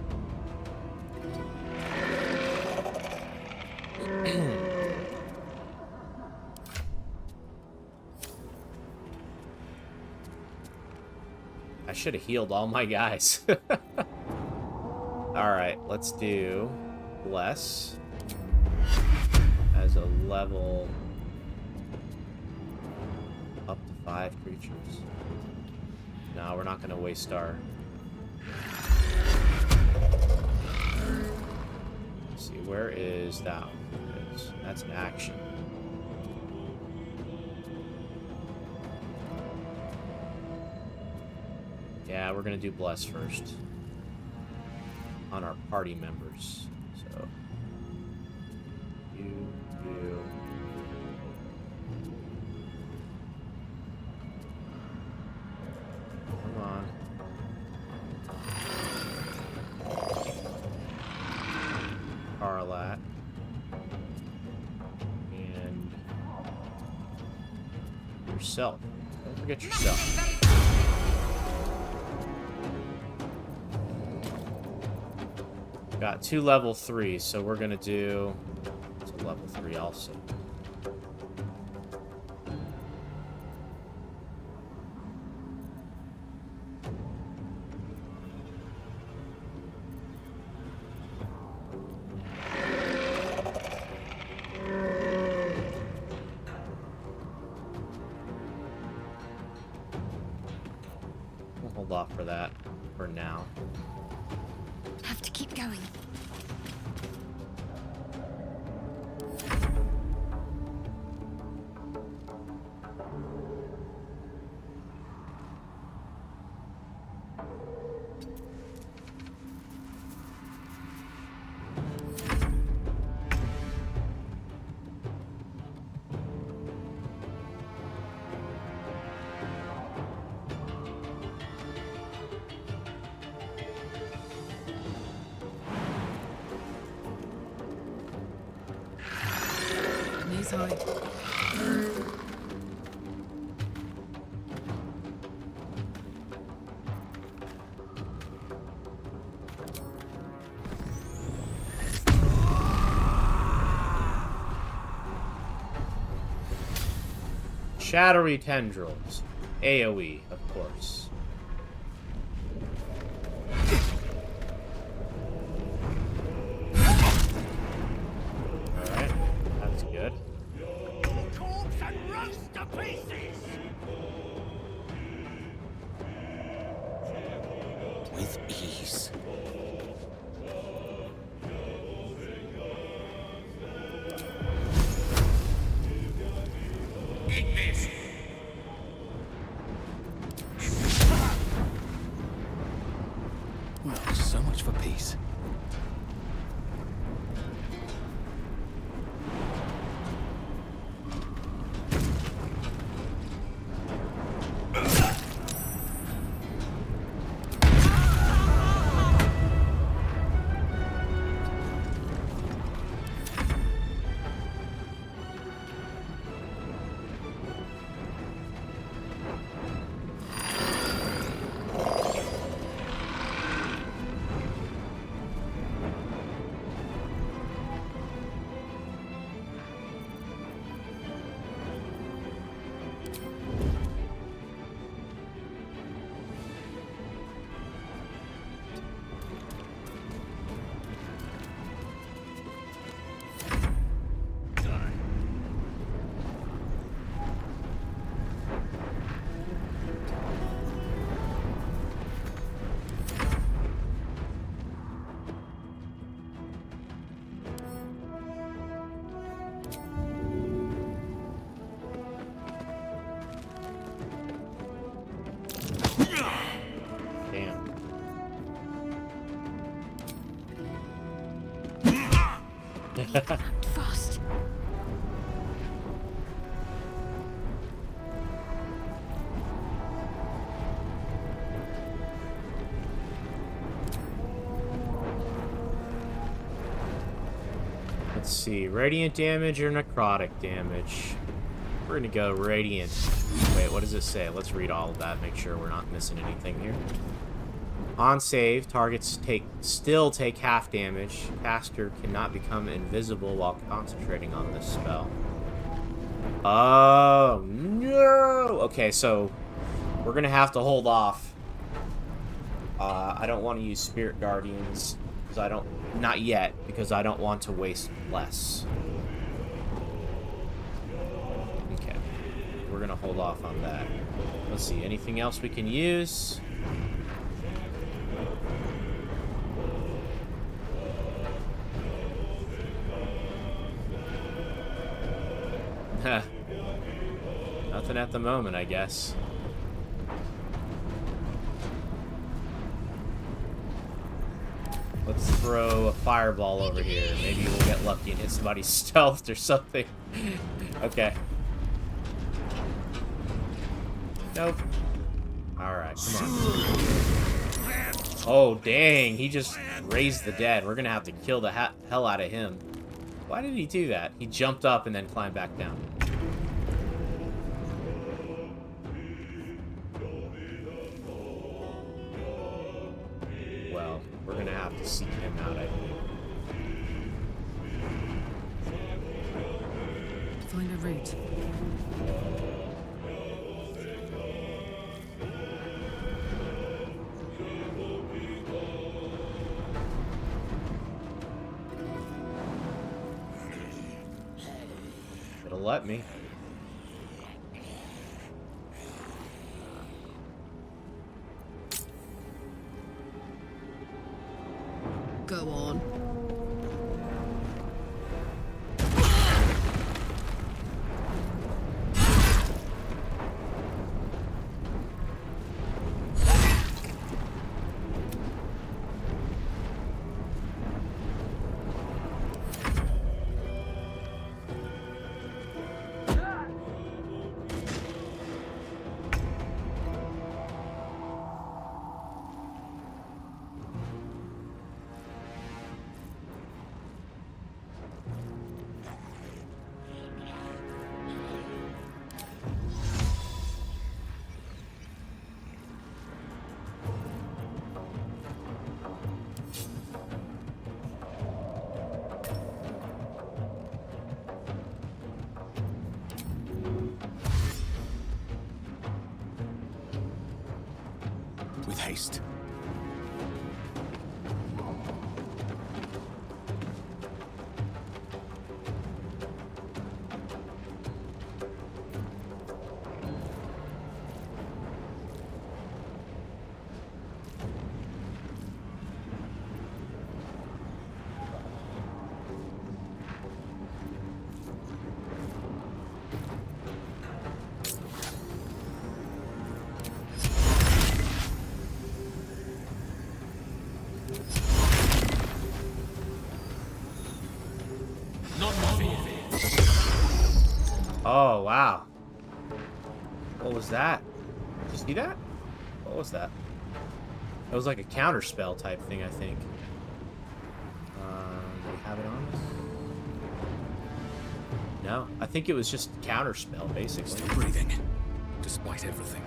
I should have healed all my guys. Alright, let's do Bless as a level up to 5 creatures. No, we're not going to waste our... Let's see, where is that one? That's an action. Yeah, we're gonna do Bless first on our party members. So you. Come on. Karlach. And yourself. Don't forget yourself. Got 2 level 3s, so we're gonna do a level 3 also. We'll hold off for that for now. Have to keep going. Knees high. Shadowy tendrils. AoE, of course. Alright, that's good. Corpse and roast to pieces! With ease. Eat this! Well, so much for peace. Damn. Fast. Let's see, radiant damage or necrotic damage? We're gonna go radiant. Wait, what does it say? Let's read all of that, make sure we're not missing anything here. On save, targets still take half damage. Caster cannot become invisible while concentrating on this spell. Oh, no! Okay, so we're gonna have to hold off. I don't want to use Spirit Guardians, because not yet, because I don't want to waste less. Okay, we're gonna hold off on that. Let's see, anything else we can use? Nothing at the moment, I guess. Let's throw a fireball over here. Maybe we'll get lucky and hit somebody's stealth or something. Okay. Nope. Alright, come on. Oh, dang. He just raised the dead. We're gonna have to kill the hell out of him. Why did he do that? He jumped up and then climbed back down. Well, we're gonna have to seek him out, I think. Find a route. It'll let me. Go on. With haste. Oh, wow. What was that? Did you see that? What was that? It was like a counter spell type thing, I think. Do we have it on us? No, I think it was just counter spell, basically. Still breathing, despite everything.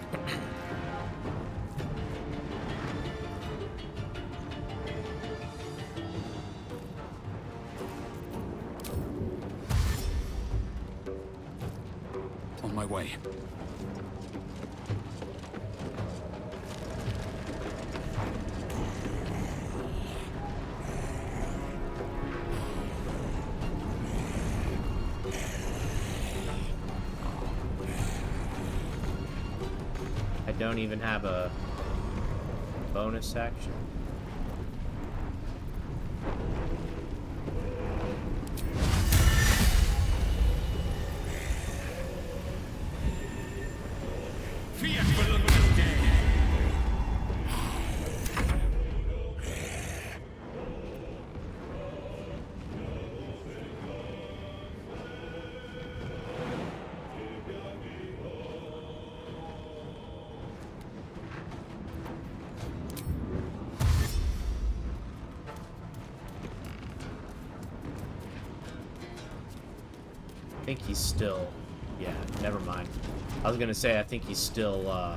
On my way. I don't even have a bonus action. Fearful of the dead. think he's still... Yeah, never mind. I was gonna say, I think he's still,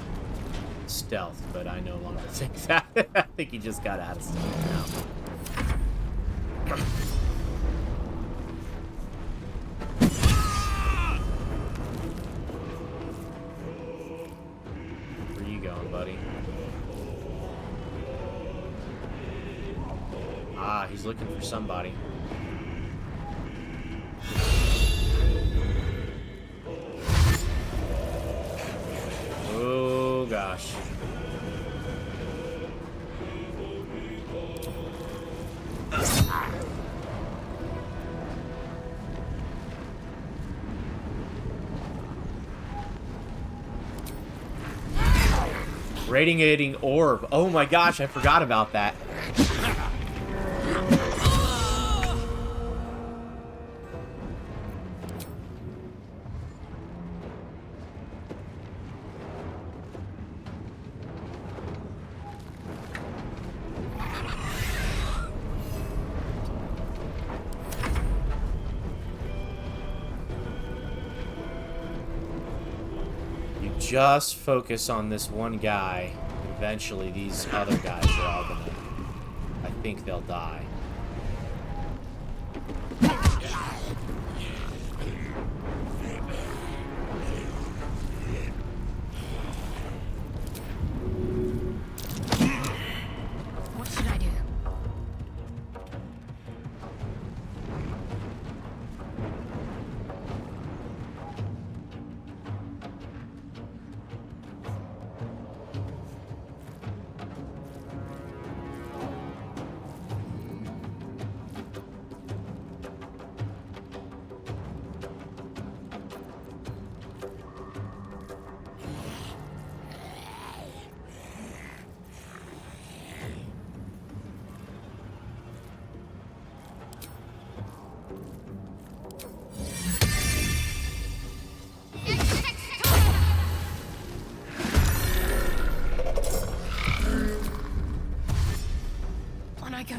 stealth, but I no longer think that. I think he just got out of stealth now. Where you going, buddy? Ah, he's looking for somebody. Oh, gosh. Radiating orb. Oh my gosh, I forgot about that. Just focus on this one guy. Eventually, these other guys are all gonna... I think they'll die. What should I do? On I go.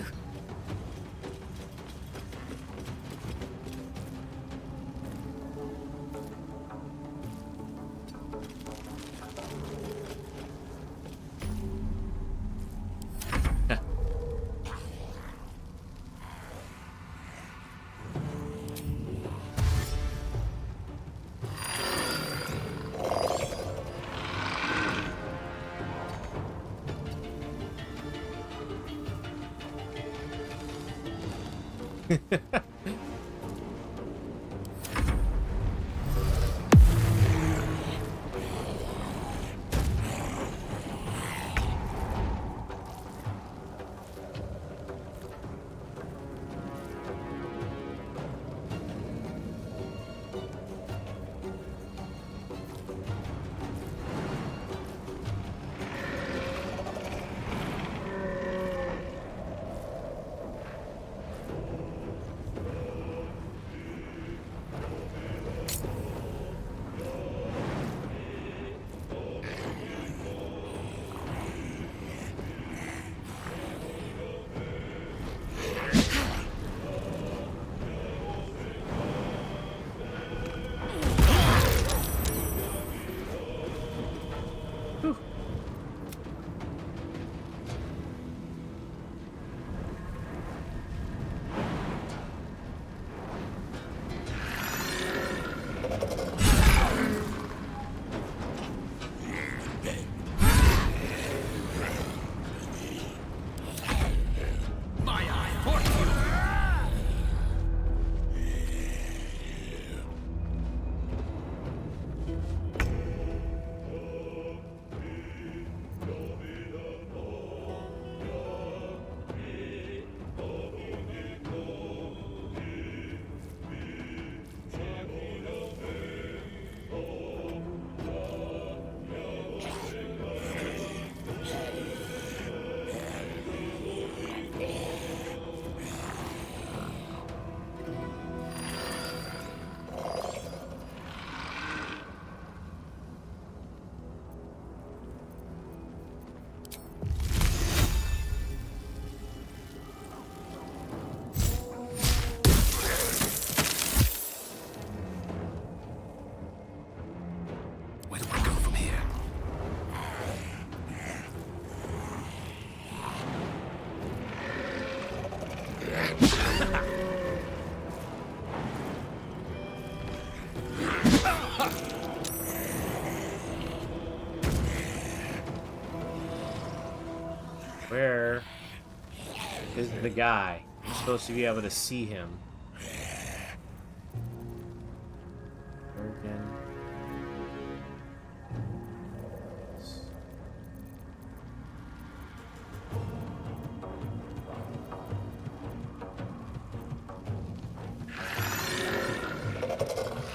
Where is the guy? I'm supposed to be able to see him. Again.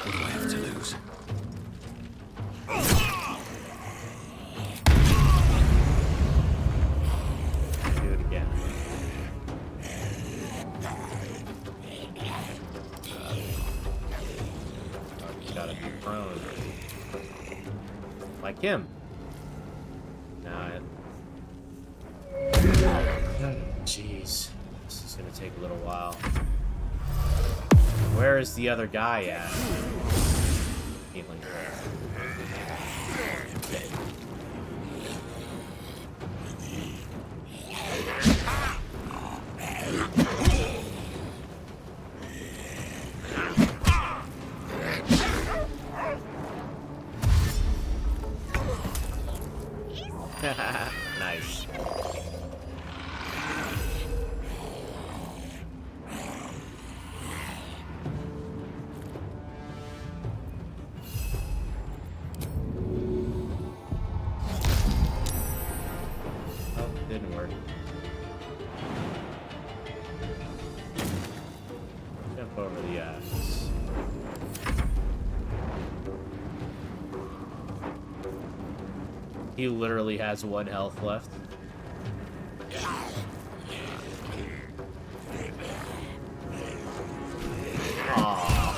What do I have to lose? Do it again. Gotta be prone. Like him. Nah. Jeez. This is gonna take a little while. Where is the other guy at? Healing. Nice. Oh, didn't work. Jump over the ice. He literally has 1 health left.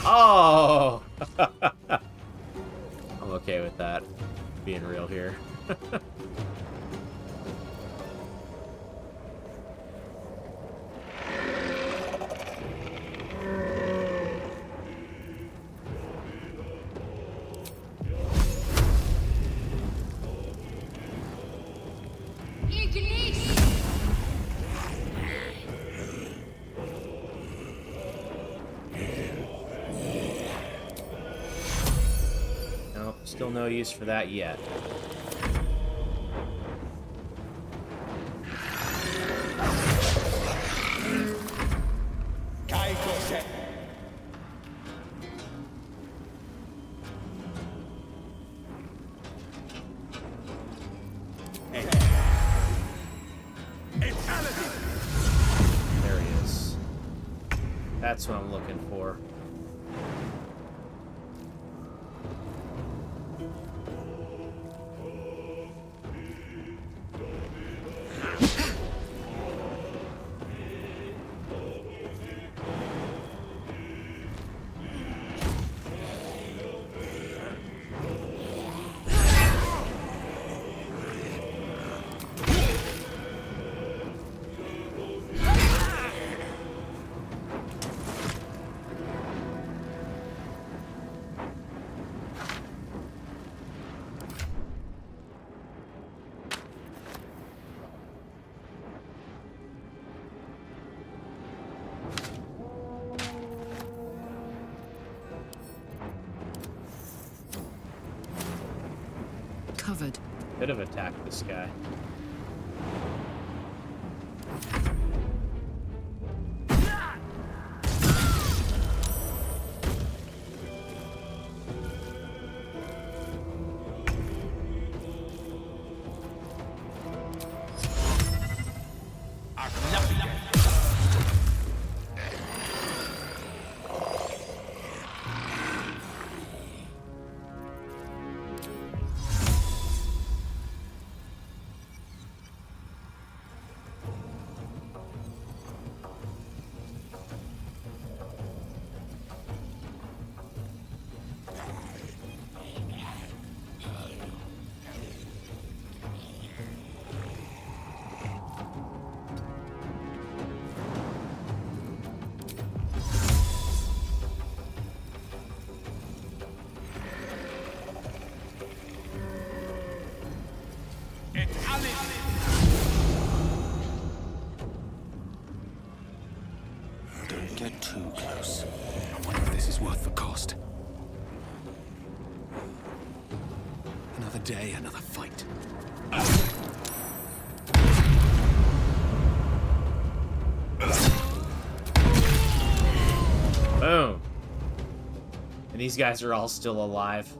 Oh! I'm okay with that. Being real here. Nope, still no use for that yet. There he is. That's what I'm looking for. Covered. Could have attacked this guy. get too close. I wonder if this is worth the cost. Another day, another fight. Boom. And these guys are all still alive.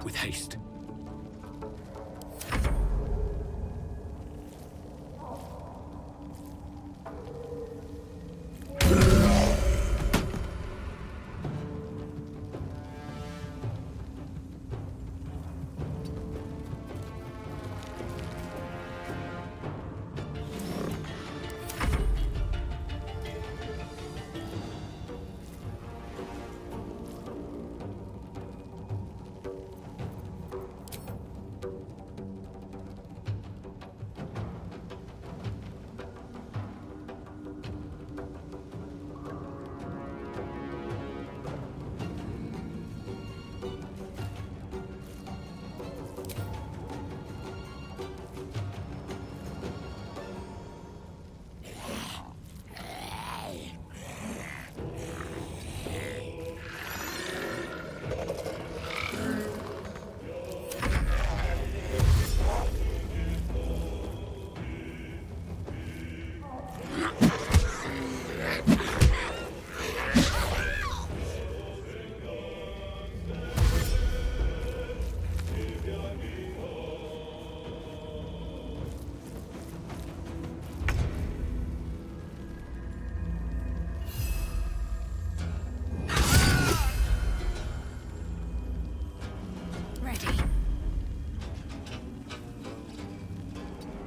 With haste.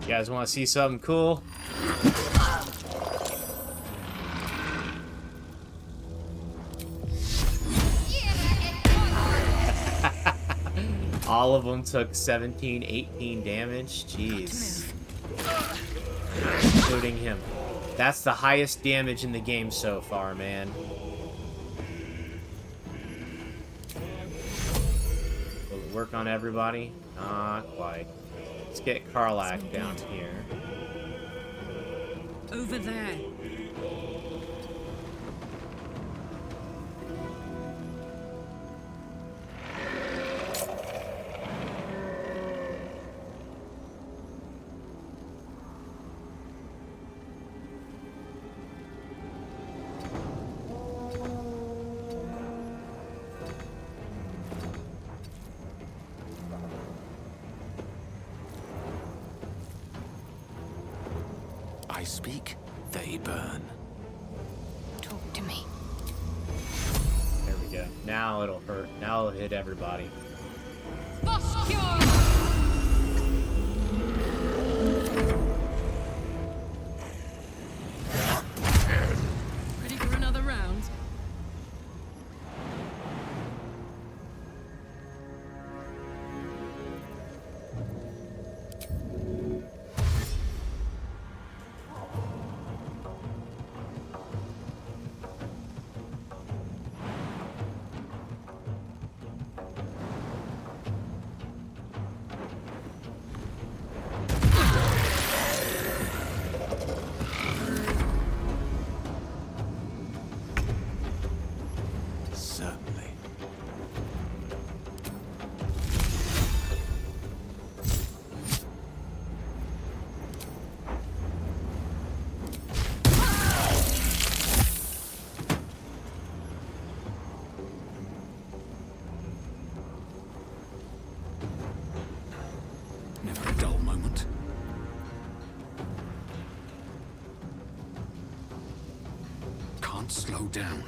You guys want to see something cool? All of them took 17, 18 damage. Jeez. Including him. That's the highest damage in the game so far, man. Will it work on everybody? Not quite. Let's get Karlach down here. Over there. I speak, they burn. Talk to me. There we go. Now it'll hurt. Now it'll hit everybody. Ready for another round? Certainly. Never a dull moment. Can't slow down.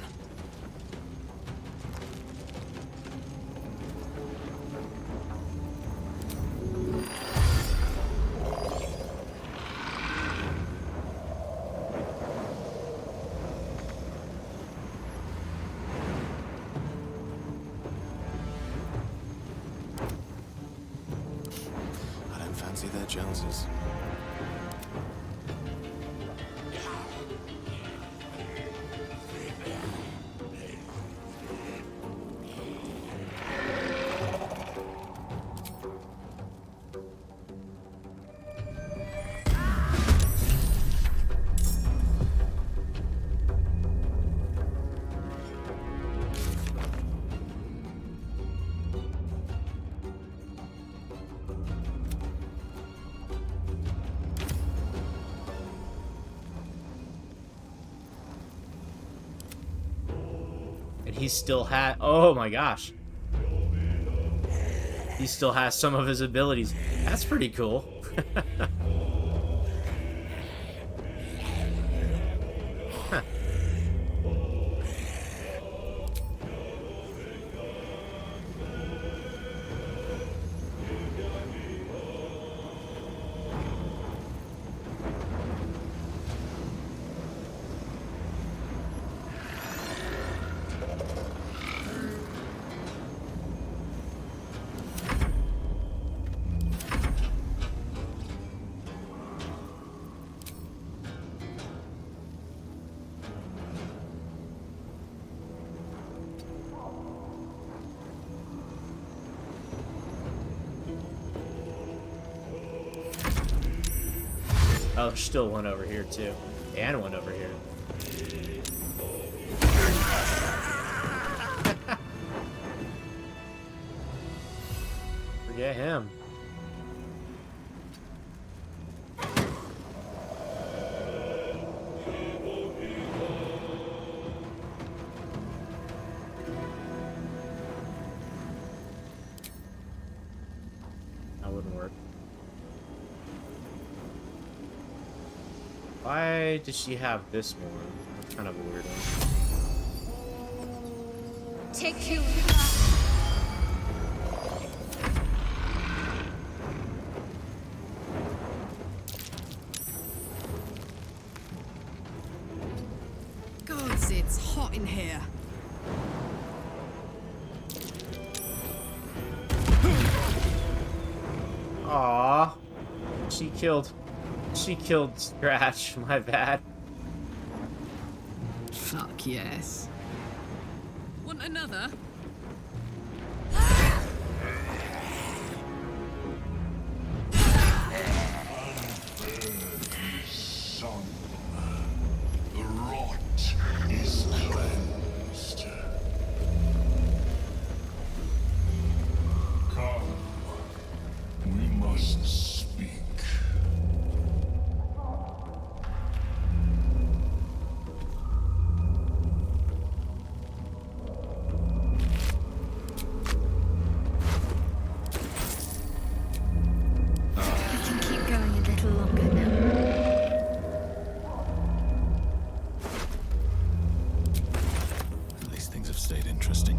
I don't fancy their chances. he still had... Oh my gosh. He still has some of his abilities. That's pretty cool. Huh. Oh, there's still one over here, too. And one over here. Forget him. That wouldn't work. Why does she have this one? That's kind of a weird one. Take two. Gods, it's hot in here. Aww. She killed Scratch. My bad. Fuck yes. Want another? Son, the rot is cleansed. Come, we must speak. I can keep going a little longer now. At least things have stayed interesting.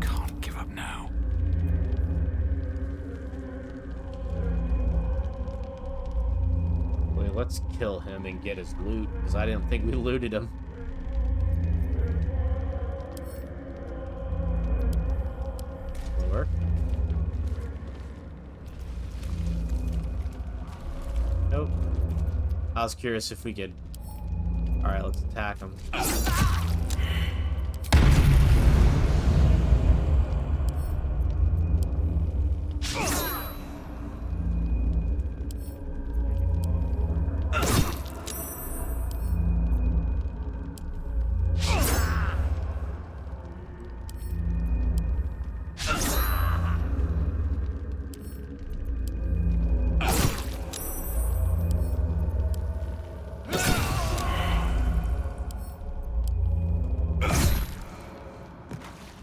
Can't give up now. Wait, let's kill him and get his loot, because I didn't think we looted him. Will it work? Nope. I was curious if we could... Alright, let's attack him.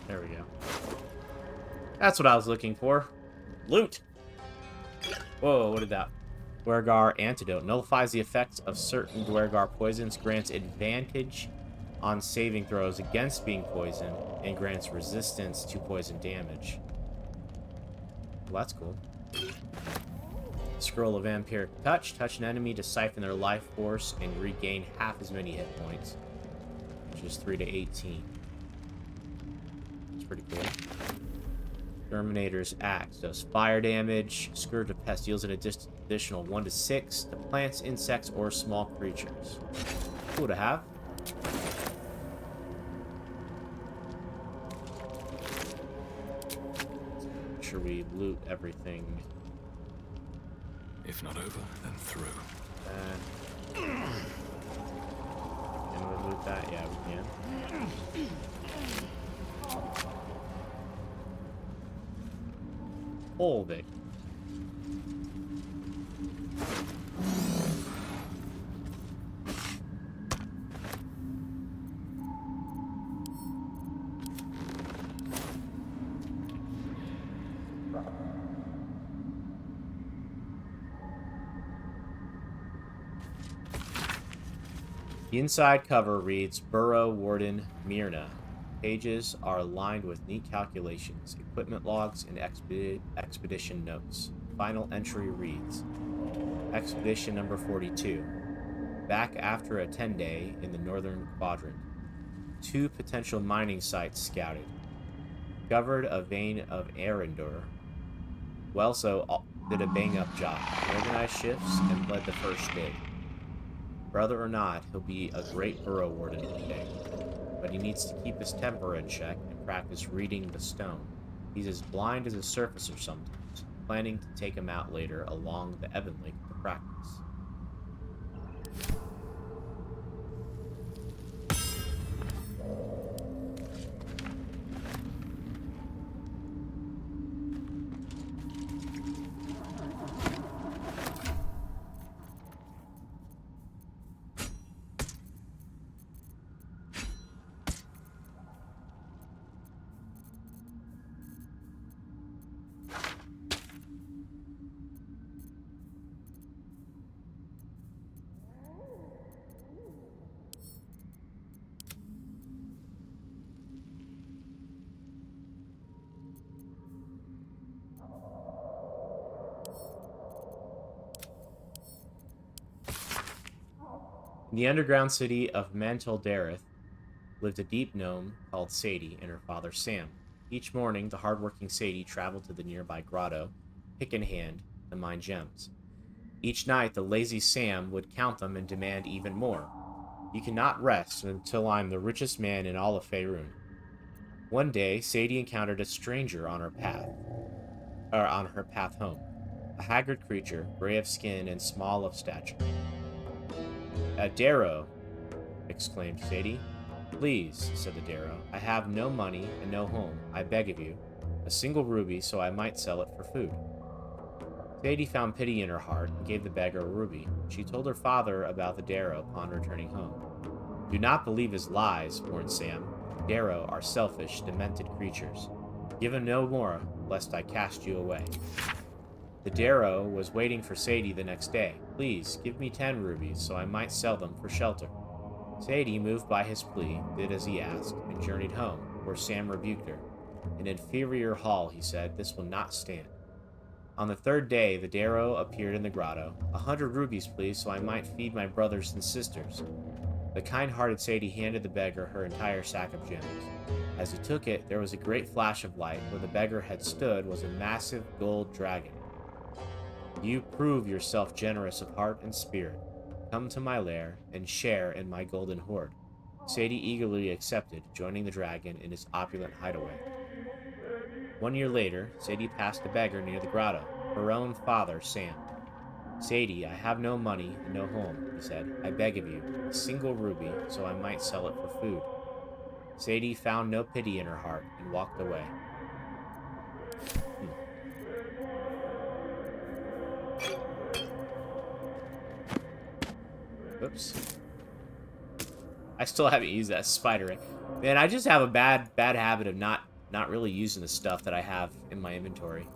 There we go. That's what I was looking for. Loot! Whoa, what did that? Duergar Antidote. Nullifies the effects of certain Duergar poisons. Grants advantage on saving throws against being poisoned. And grants resistance to poison damage. Well, that's cool. Scroll of Vampiric Touch. Touch an enemy to siphon their life force and regain half as many hit points. Which is 3 to 18. It's pretty cool. Exterminator's Axe does fire damage. Scourge of Pest deals an additional 1 to 6 to plants, insects, or small creatures. Cool to have. Make sure we loot everything. If not over, then through. Can we loot that? Yeah, we can. Hold it. The inside cover reads Burrow Warden Myrna. Pages are lined with neat calculations, equipment logs, and expedition notes. Final entry reads, Expedition number 42. Back after a 10-day in the northern quadrant. 2 potential mining sites scouted. Discovered a vein of Arendor. Well, so did a bang-up job. Organized shifts and led the first dig. Brother or not, he'll be a great burrow warden one day. But he needs to keep his temper in check and practice reading the stone. He's as blind as a surfacer sometimes, planning to take him out later along the Ebon Lake to practice. In the underground city of Manteldareth lived a deep gnome called Sadie and her father Sam. Each morning, the hardworking Sadie traveled to the nearby grotto, pick in hand, to mine gems. Each night, the lazy Sam would count them and demand even more. You cannot rest until I'm the richest man in all of Faerun. One day, Sadie encountered a stranger on her path home. A haggard creature, gray of skin and small of stature. Darrow, exclaimed Sadie. Please, said the Darrow, I have no money and no home. I beg of you, a single ruby so I might sell it for food. Sadie found pity in her heart and gave the beggar a ruby. She told her father about the Darrow upon returning home. Do not believe his lies, warned Sam. Darrow are selfish, demented creatures. Give him no more, lest I cast you away. The Darrow was waiting for Sadie the next day. Please, give me 10 rubies so I might sell them for shelter. Sadie, moved by his plea, did as he asked, and journeyed home, where Sam rebuked her. An inferior haul, he said, this will not stand. On the 3rd day, the Darrow appeared in the grotto. 100 rubies, please, so I might feed my brothers and sisters. The kind-hearted Sadie handed the beggar her entire sack of gems. As he took it, there was a great flash of light. Where the beggar had stood was a massive gold dragon. You prove yourself generous of heart and spirit. Come to my lair and share in my golden hoard. Sadie eagerly accepted, joining the dragon in his opulent hideaway. 1 year later, Sadie passed a beggar near the grotto, her own father, Sam. Sadie, I have no money and no home, he said. I beg of you, a single ruby, so I might sell it for food. Sadie found no pity in her heart and walked away. Oops. I still haven't used that spider ring. Man, I just have a bad habit of not really using the stuff that I have in my inventory.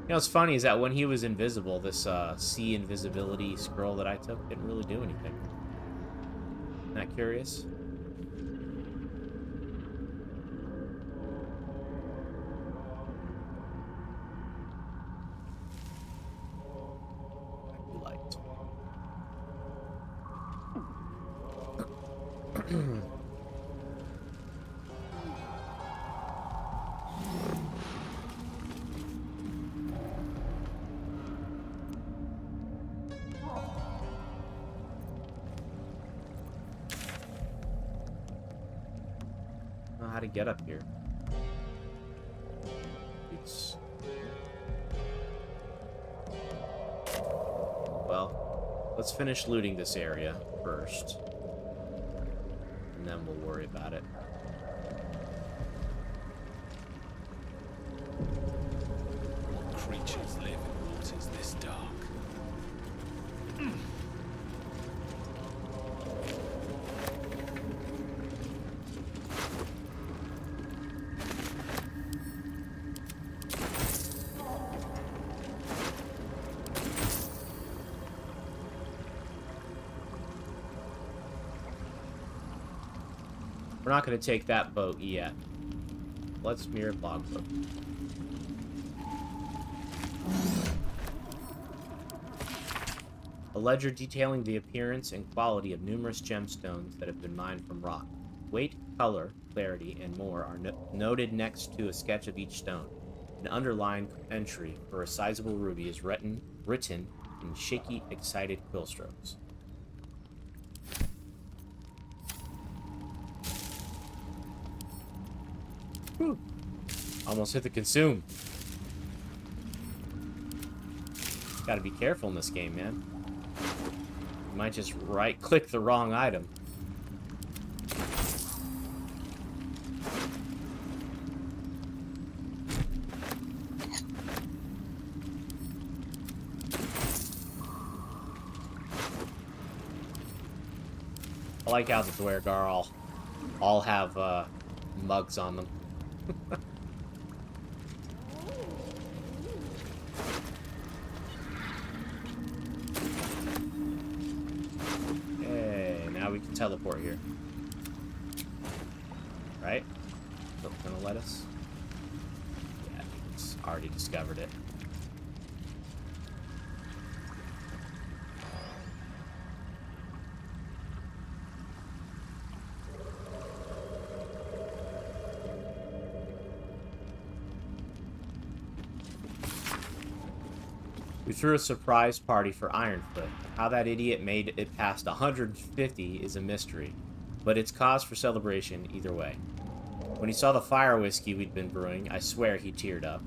You know, what's funny is that when he was invisible, this sea invisibility scroll that I took didn't really do anything. Isn't that curious? how to get up here. It's... Well, let's finish looting this area first. And then we'll worry about it. What creatures live in waters this dark? We're not going to take that boat yet. Let's mirror logbook. A ledger detailing the appearance and quality of numerous gemstones that have been mined from rock. Weight, color, clarity, and more are noted next to a sketch of each stone. An underlined entry for a sizable ruby is written in shaky, excited quill strokes. Whew. Almost hit the consume. Gotta be careful in this game, man. You might just right-click the wrong item. I like how the Duergar all have mugs on them. Hey, now we can teleport here. Right? Is it gonna let us? Yeah, it's already discovered it. We threw a surprise party for Ironfoot. How that idiot made it past 150 is a mystery, but it's cause for celebration either way. When he saw the fire whiskey we'd been brewing, I swear he teared up.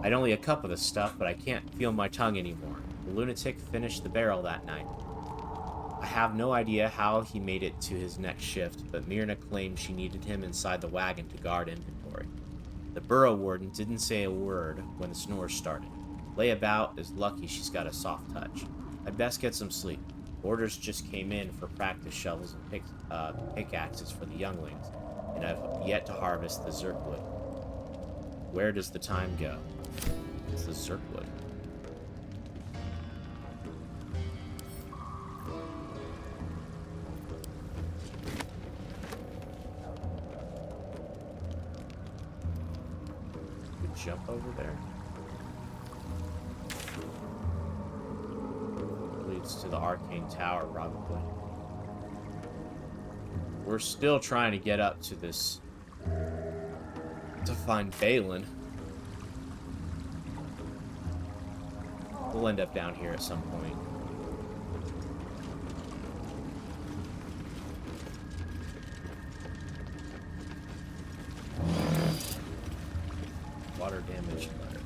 I'd only a cup of the stuff, but I can't feel my tongue anymore. The lunatic finished the barrel that night. I have no idea how he made it to his next shift, but Myrna claimed she needed him inside the wagon to guard inventory. The burrow warden didn't say a word when the snores started. Layabout is lucky she's got a soft touch. I'd best get some sleep. Orders just came in for practice shovels and pickaxes for the younglings, and I've yet to harvest the Zerkwood. Where does the time go? It's the Zerkwood. Could jump over there. Leads to the arcane tower, probably. We're still trying to get up to this to find Balin. We'll end up down here at some point. Water damage letter.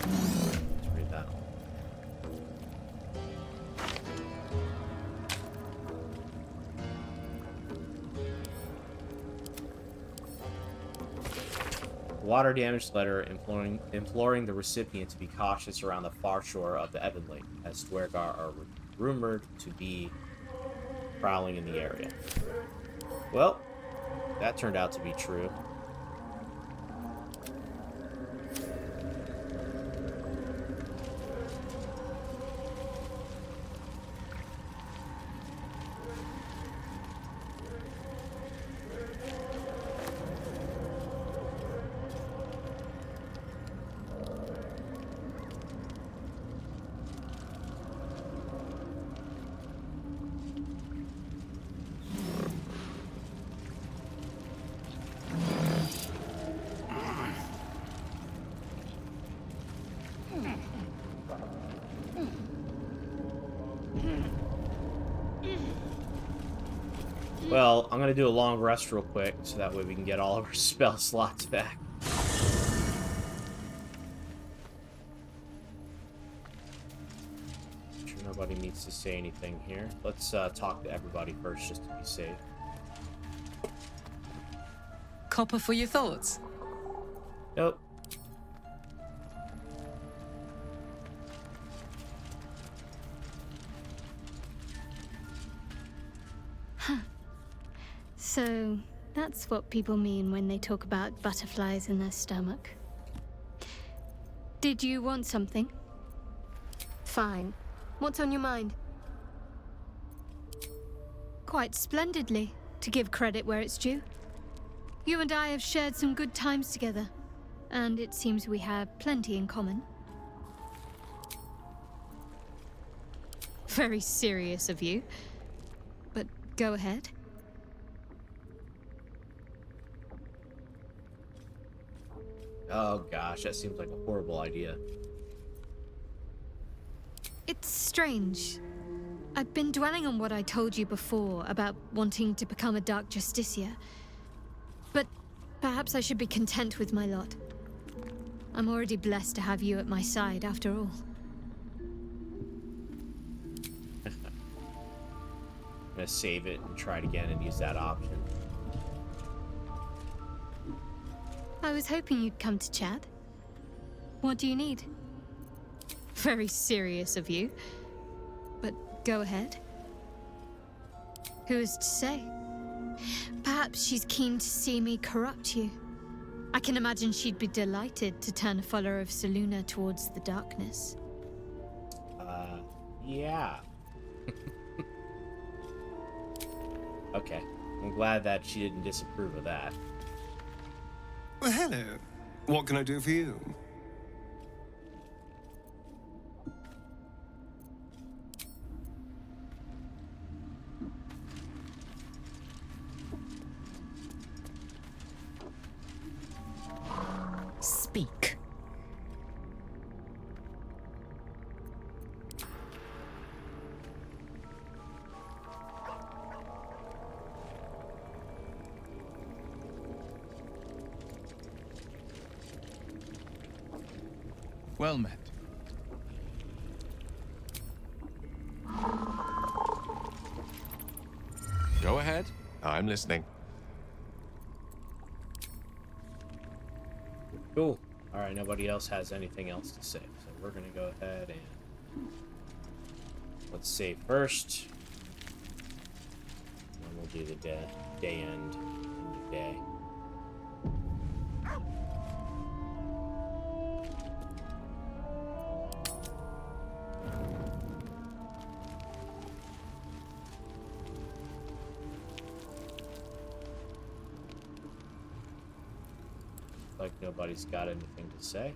Let's read that one. Water damage letter imploring the recipient to be cautious around the far shore of the Evan Lake, as Duergar are rumored to be prowling in the area. Well, that turned out to be true. Well, I'm gonna do a long rest real quick, so that way we can get all of our spell slots back. Sure nobody needs to say anything here. Let's talk to everybody first, just to be safe. Copper for your thoughts? Nope. So, that's what people mean when they talk about butterflies in their stomach. Did you want something? Fine. What's on your mind? Quite splendidly, to give credit where it's due. You and I have shared some good times together, and it seems we have plenty in common. Very serious of you. But go ahead. Oh gosh, that seems like a horrible idea. It's strange. I've been dwelling on what I told you before about wanting to become a Dark Justicia. But perhaps I should be content with my lot. I'm already blessed to have you at my side, after all. I'm gonna save it and try it again and use that option. I was hoping you'd come to chat. What do you need? Very serious of you. But go ahead. Who is to say? Perhaps she's keen to see me corrupt you. I can imagine she'd be delighted to turn a follower of Selûne towards the darkness. Yeah. Okay. I'm glad that she didn't disapprove of that. Well, hello. What can I do for you? Speak. Well met. Go ahead. I'm listening. Cool. Alright, nobody else has anything else to say. So we're gonna go ahead and let's save first. And then we'll do the day end of the day. Like nobody's got anything to say.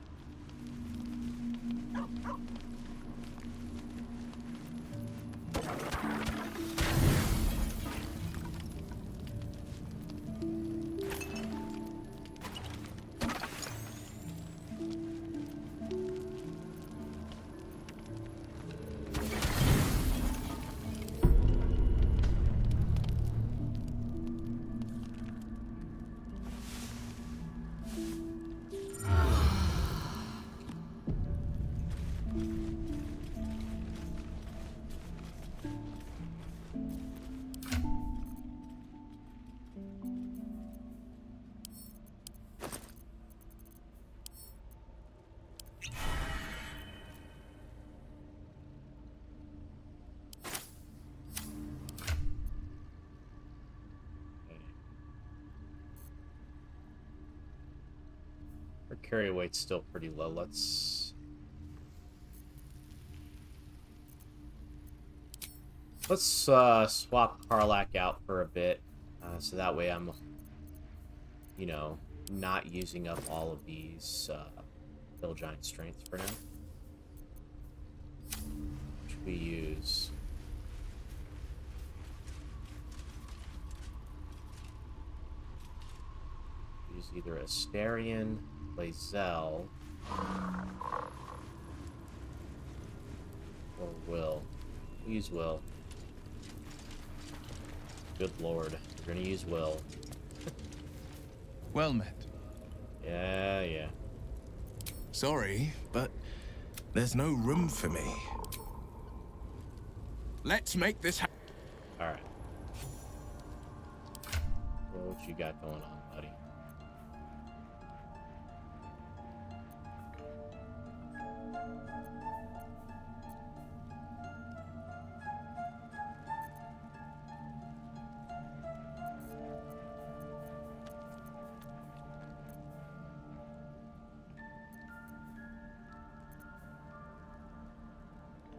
Our carry weight's still pretty low. Let's swap Karlach out for a bit, so that way I'm, you know, not using up all of these Hill Giant strength for now. Should we use? Use either Astarion, Lae'zel, or Will. We'll use Will. Good lord. We're gonna use will. Well met. Yeah. Sorry, but there's no room for me. Let's make this happen. Alright. What you got going on, buddy?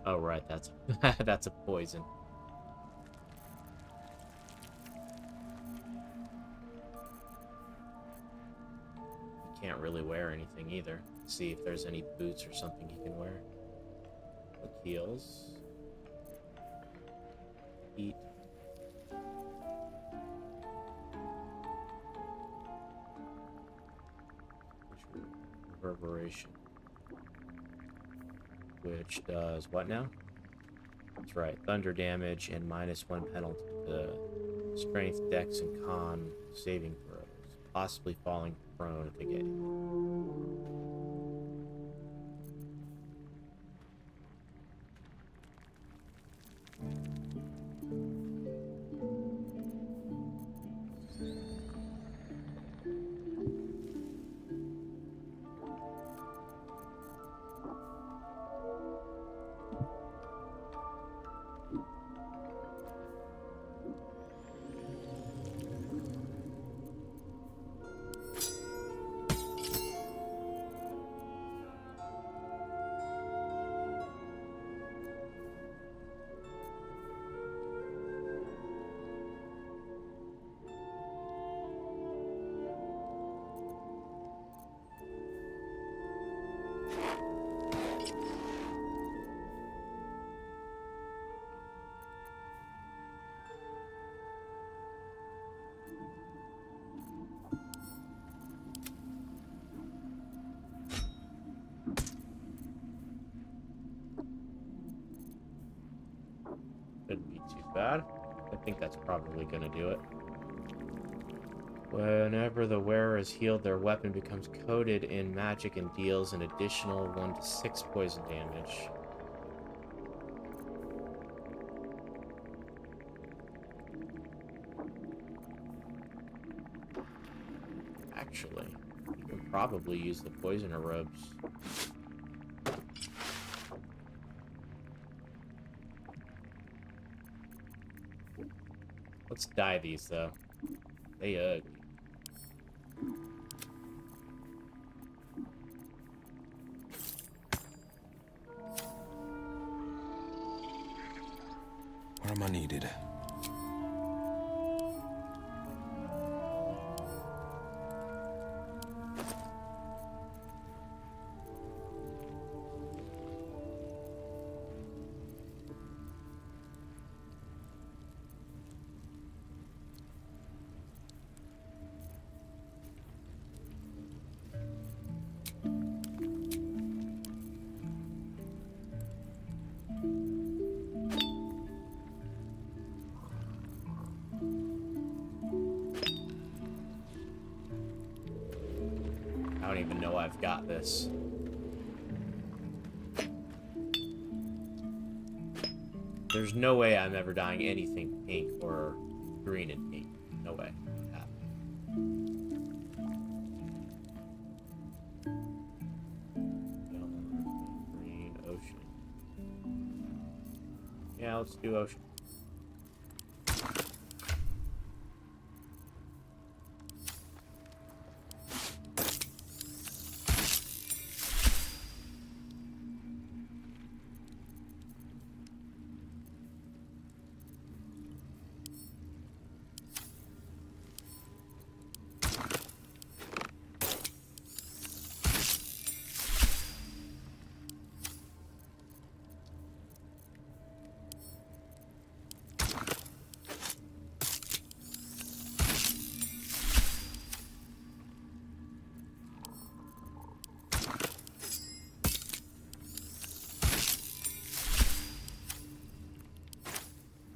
Oh, right, that's that's a poison. You can't really wear anything either. See if there's any boots or something you can wear. Quick heals. Eat. Reverberation. Which does what now? That's right, thunder damage and -1 penalty to strength, dex, and con saving throws. Possibly falling prone if they get hit. Shouldn't be too bad. I think that's probably going to do it. Whenever the wearer is healed, their weapon becomes coated in magic and deals an additional 1 to 6 poison damage. Actually, you can probably use the poisoner robes. Let's dye these, though. They ugly. Where am I needed? I don't even know I've got this. There's no way I'm ever dyeing anything pink or green and pink. No way. Green, ocean. Yeah, let's do ocean.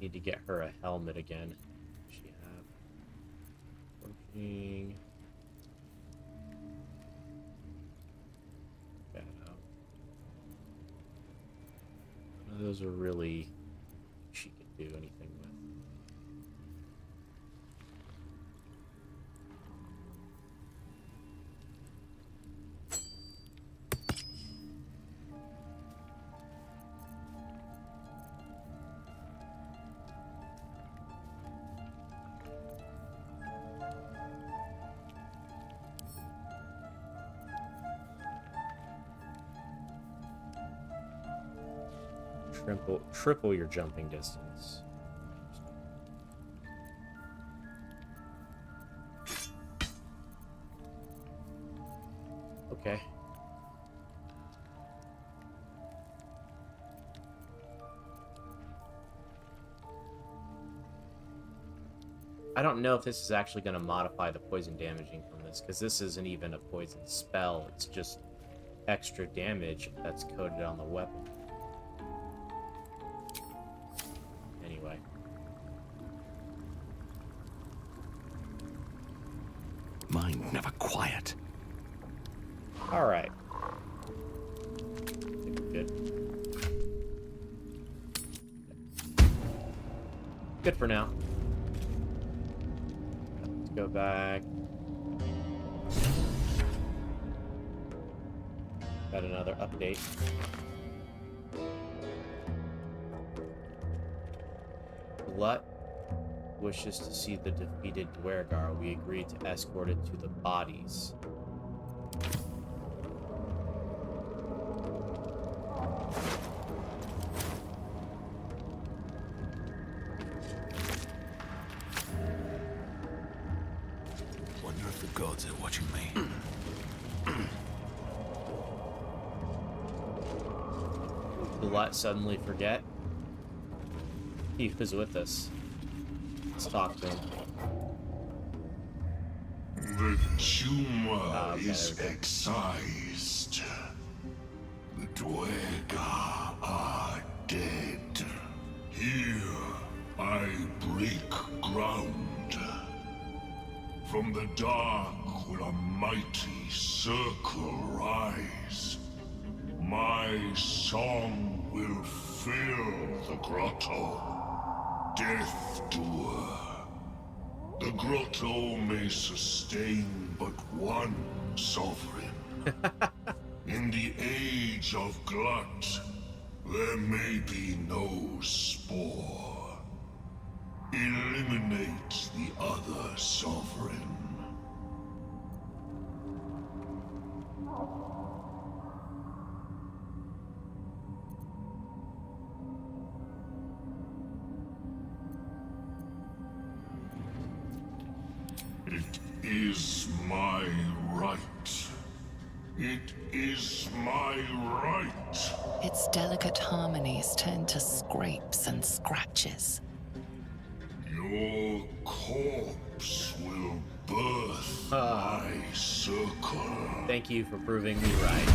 Need to get her a helmet again. She Being Shadow. None of those are really she could do anything with. Triple your jumping distance. Okay. I don't know if this is actually going to modify the poison damaging from this, because this isn't even a poison spell. It's just extra damage that's coded on the weapon. Anyway. Mind never quiet. All right. Good. Good for now. Let's go back. Got another update. Glut wishes to see the defeated Duergar. We agreed to escort it to the bodies. Wonder if the gods are watching me. Glut suddenly forget he was with us. Let's talk to him. The tumor is excised. The Duergar are dead. Here I break ground. From the dark will a mighty circle rise. My song will fill the grotto. Death Doer. The grotto may sustain but one sovereign. In the age of Glut, there may be no spore. Eliminate the other sovereign. It is my right. It is my right. Its delicate harmonies turn to scrapes and scratches. Your corpse will birth my circle. Thank you for proving me right.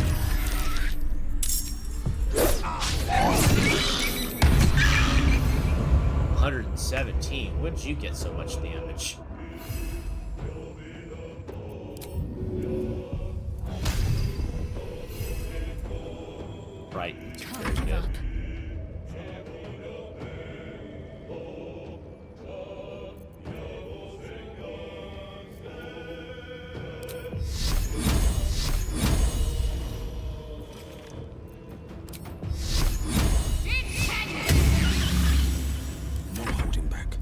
$117. When did you get so much damage? Right. Very good. No holding back.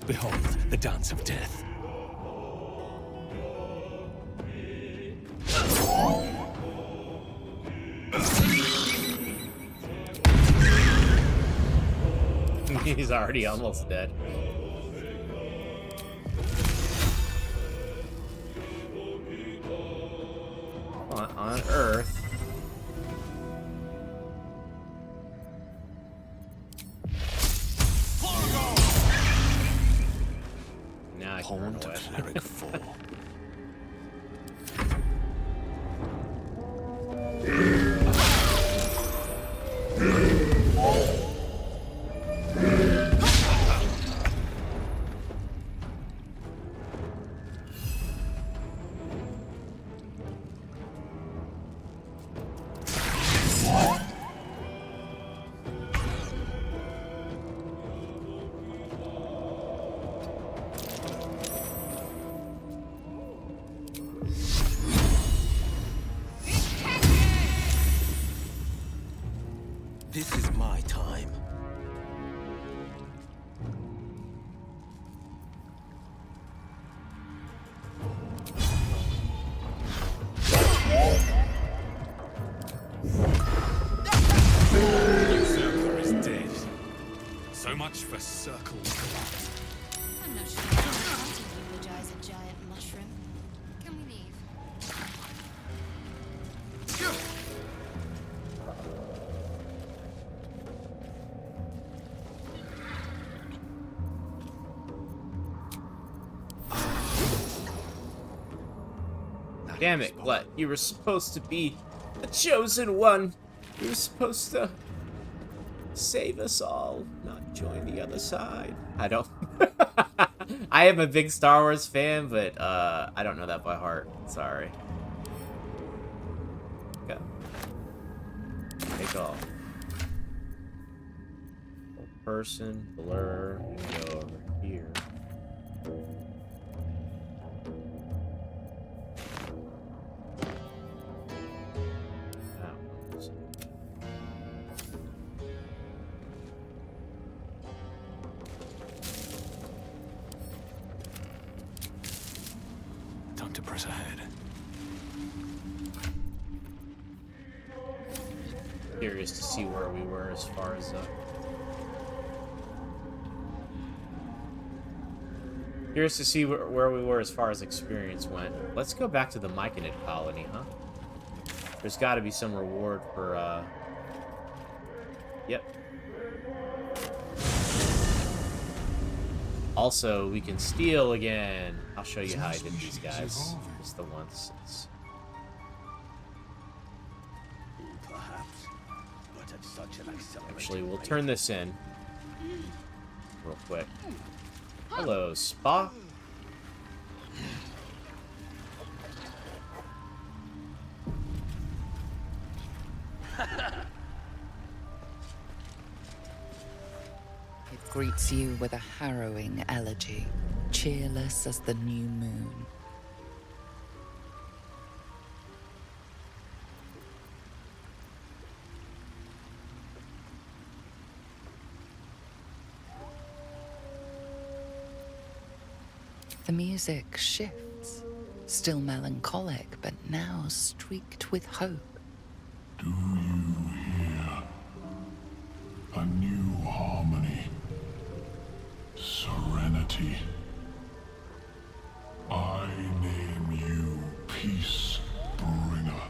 Behold, the dance of death. He's already almost dead. On Earth. mic pawn to away. cleric 4. This is my time. Usurper is dead. So much for circle collapse. I'm not sure I want to eulogize a giant mushroom. Can we leave? Damn it, Glut. You were supposed to be the chosen one. You were supposed to save us all, not join the other side. I don't... I am a big Star Wars fan, but I don't know that by heart. Sorry. Go. Take off. Person, blur, and go over here. Time to press ahead. Curious to see where we were as far as curious to see where we were as far as experience went. Let's go back to the Myconid Colony, huh? There's got to be some reward for Yep. Also, we can steal again. I'll show you how I did these guys. Just the once. Perhaps, but at such an accelerated Actually, we'll rate. turn this in real quick. Hello, Spa. It greets you with a harrowing elegy, cheerless as the new moon. The music shifts, still melancholic, but now streaked with hope. Do you hear? A new harmony. Serenity. I name you Peace Bringer.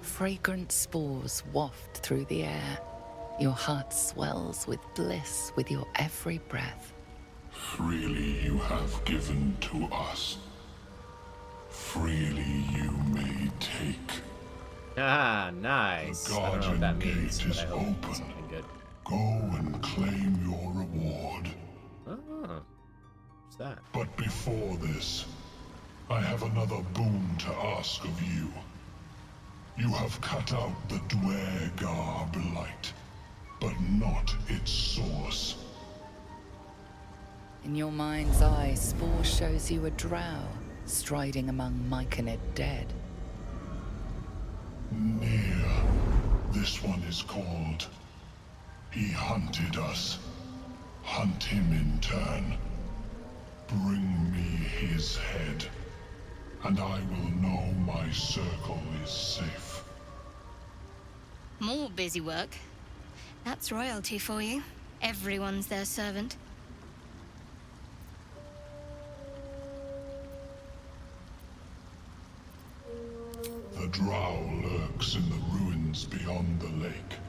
Fragrant spores waft through the air. Your heart swells with bliss with your every breath. Freely you have given to us. Freely you may take. Ah, nice. I don't know what that means, but I hope it's something good. Go and claim your reward. Oh, what's that? But before this, I have another boon to ask of you. You have cut out the Duergar blight, but not its source. In your mind's eye, Spore shows you a drow striding among Myconid dead. Near. This one is called. He hunted us. Hunt him in turn. Bring me his head, and I will know my circle is safe. More busy work. That's royalty for you. Everyone's their servant. The drow lurks in the ruins beyond the lake.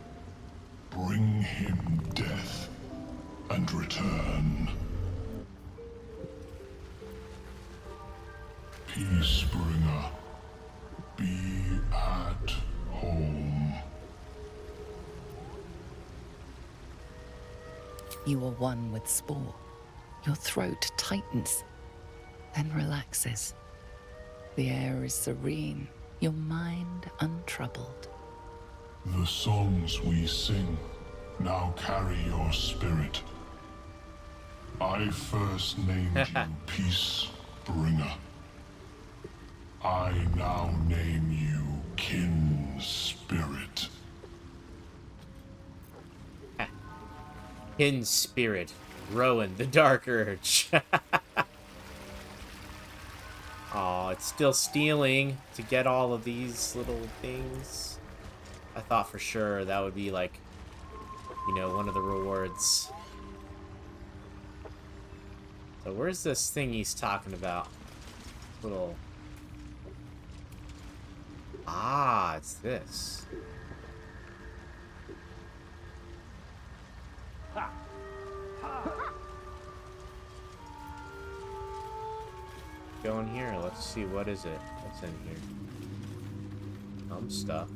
Bring him death, and return. Peacebringer, be at home. You are one with Spaw. Your throat tightens, then relaxes. The air is serene, your mind untroubled. The songs we sing now carry your spirit. I first named you Peacebringer. I now name you Kin Spirit. Kin Spirit. Rowan, the Dark Urge. Aw, it's still stealing to get all of these little things. I thought for sure that would be like, you know, one of the rewards. So where's this thing he's talking about? Little... Ah, it's this. Go in here. Let's see. What is it? What's in here? Some stuff.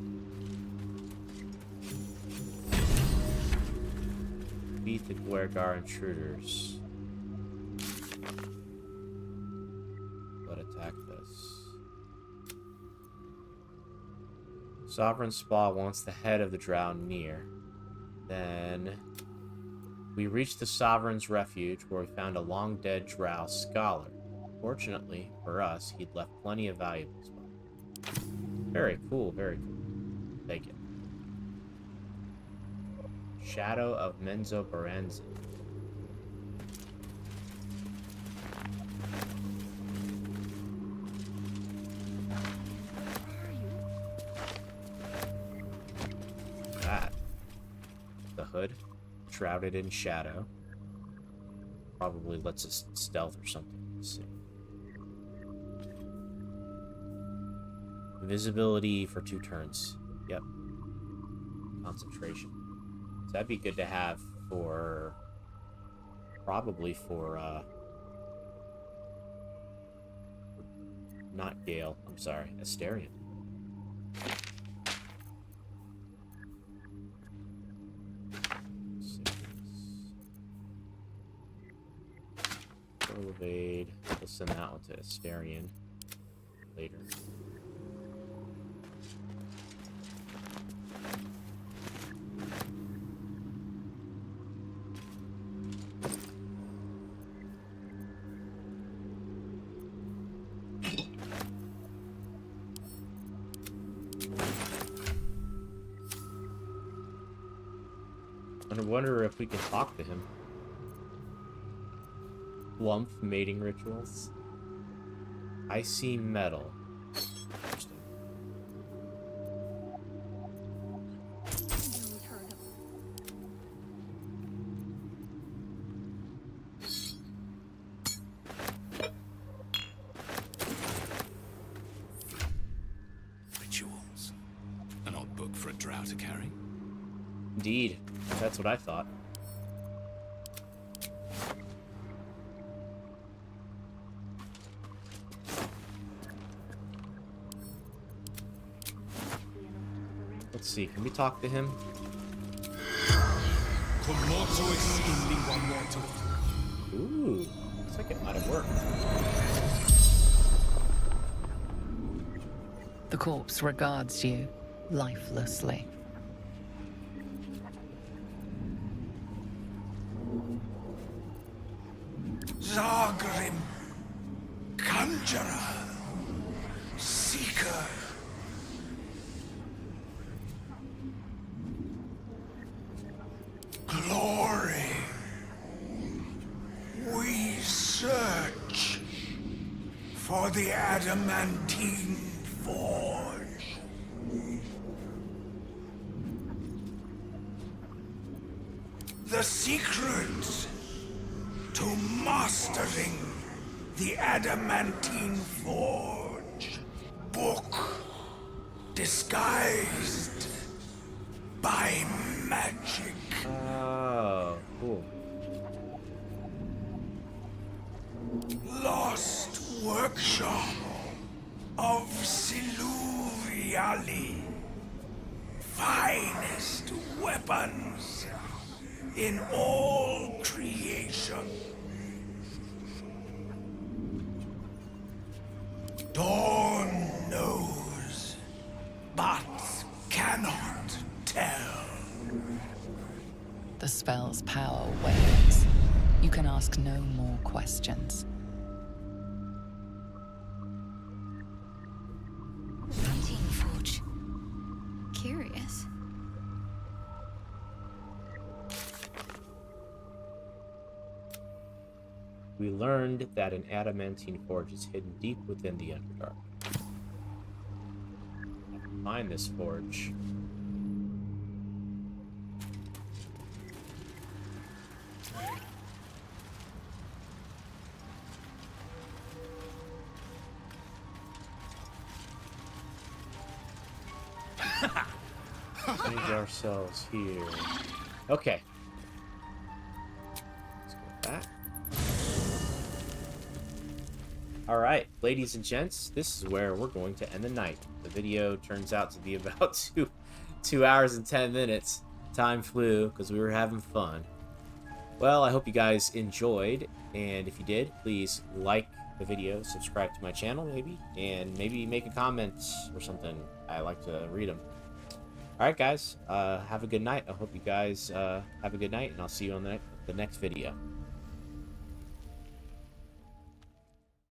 Beat the Duergar intruders. Let attack this. Sovereign Spaw wants the head of the drow near. Then we reached the Sovereign's refuge, where we found a long-dead drow scholar. Fortunately for us, he'd left plenty of valuables. Very cool, very cool. Take it. Shadow of Menzo Baranzan. That. The hood, shrouded in shadow. Probably lets us stealth or something. Let's see. Invisibility for 2 turns. Yep. Concentration. So that'd be good to have for... Probably for, not Gale. I'm sorry. Asterion. Evade. We'll send that one to Asterion later. I wonder if we can talk to him. Lump mating rituals. I see metal. Interesting. Rituals. An odd book for a drow to carry. Indeed. That's what I thought. Let's see, can we talk to him? Ooh, looks like it might have worked. The corpse regards you lifelessly. Zagrim, Conjurer, Seeker. Glory. We search for the adamantine forge. The secret to mastering the adamantine forge. Book disguised by magic. Oh, cool. Lost workshop of Siluviali. Finest weapons in all creation. Dawn knows, but cannot tell. The spell's power wanes. You can ask no more questions. Forge. Curious. We learned that an adamantine forge is hidden deep within the Underdark. Find this forge. Find ourselves here. Okay. Let's go with that. Alright, ladies and gents, this is where we're going to end the night. The video turns out to be about 2 hours and 10 minutes. Time flew because we were having fun. Well, I hope you guys enjoyed, and if you did, please like the video, subscribe to my channel maybe, and maybe make a comment or something. I like to read them. Alright guys, have a good night. I hope you guys have a good night, and I'll see you on the next video.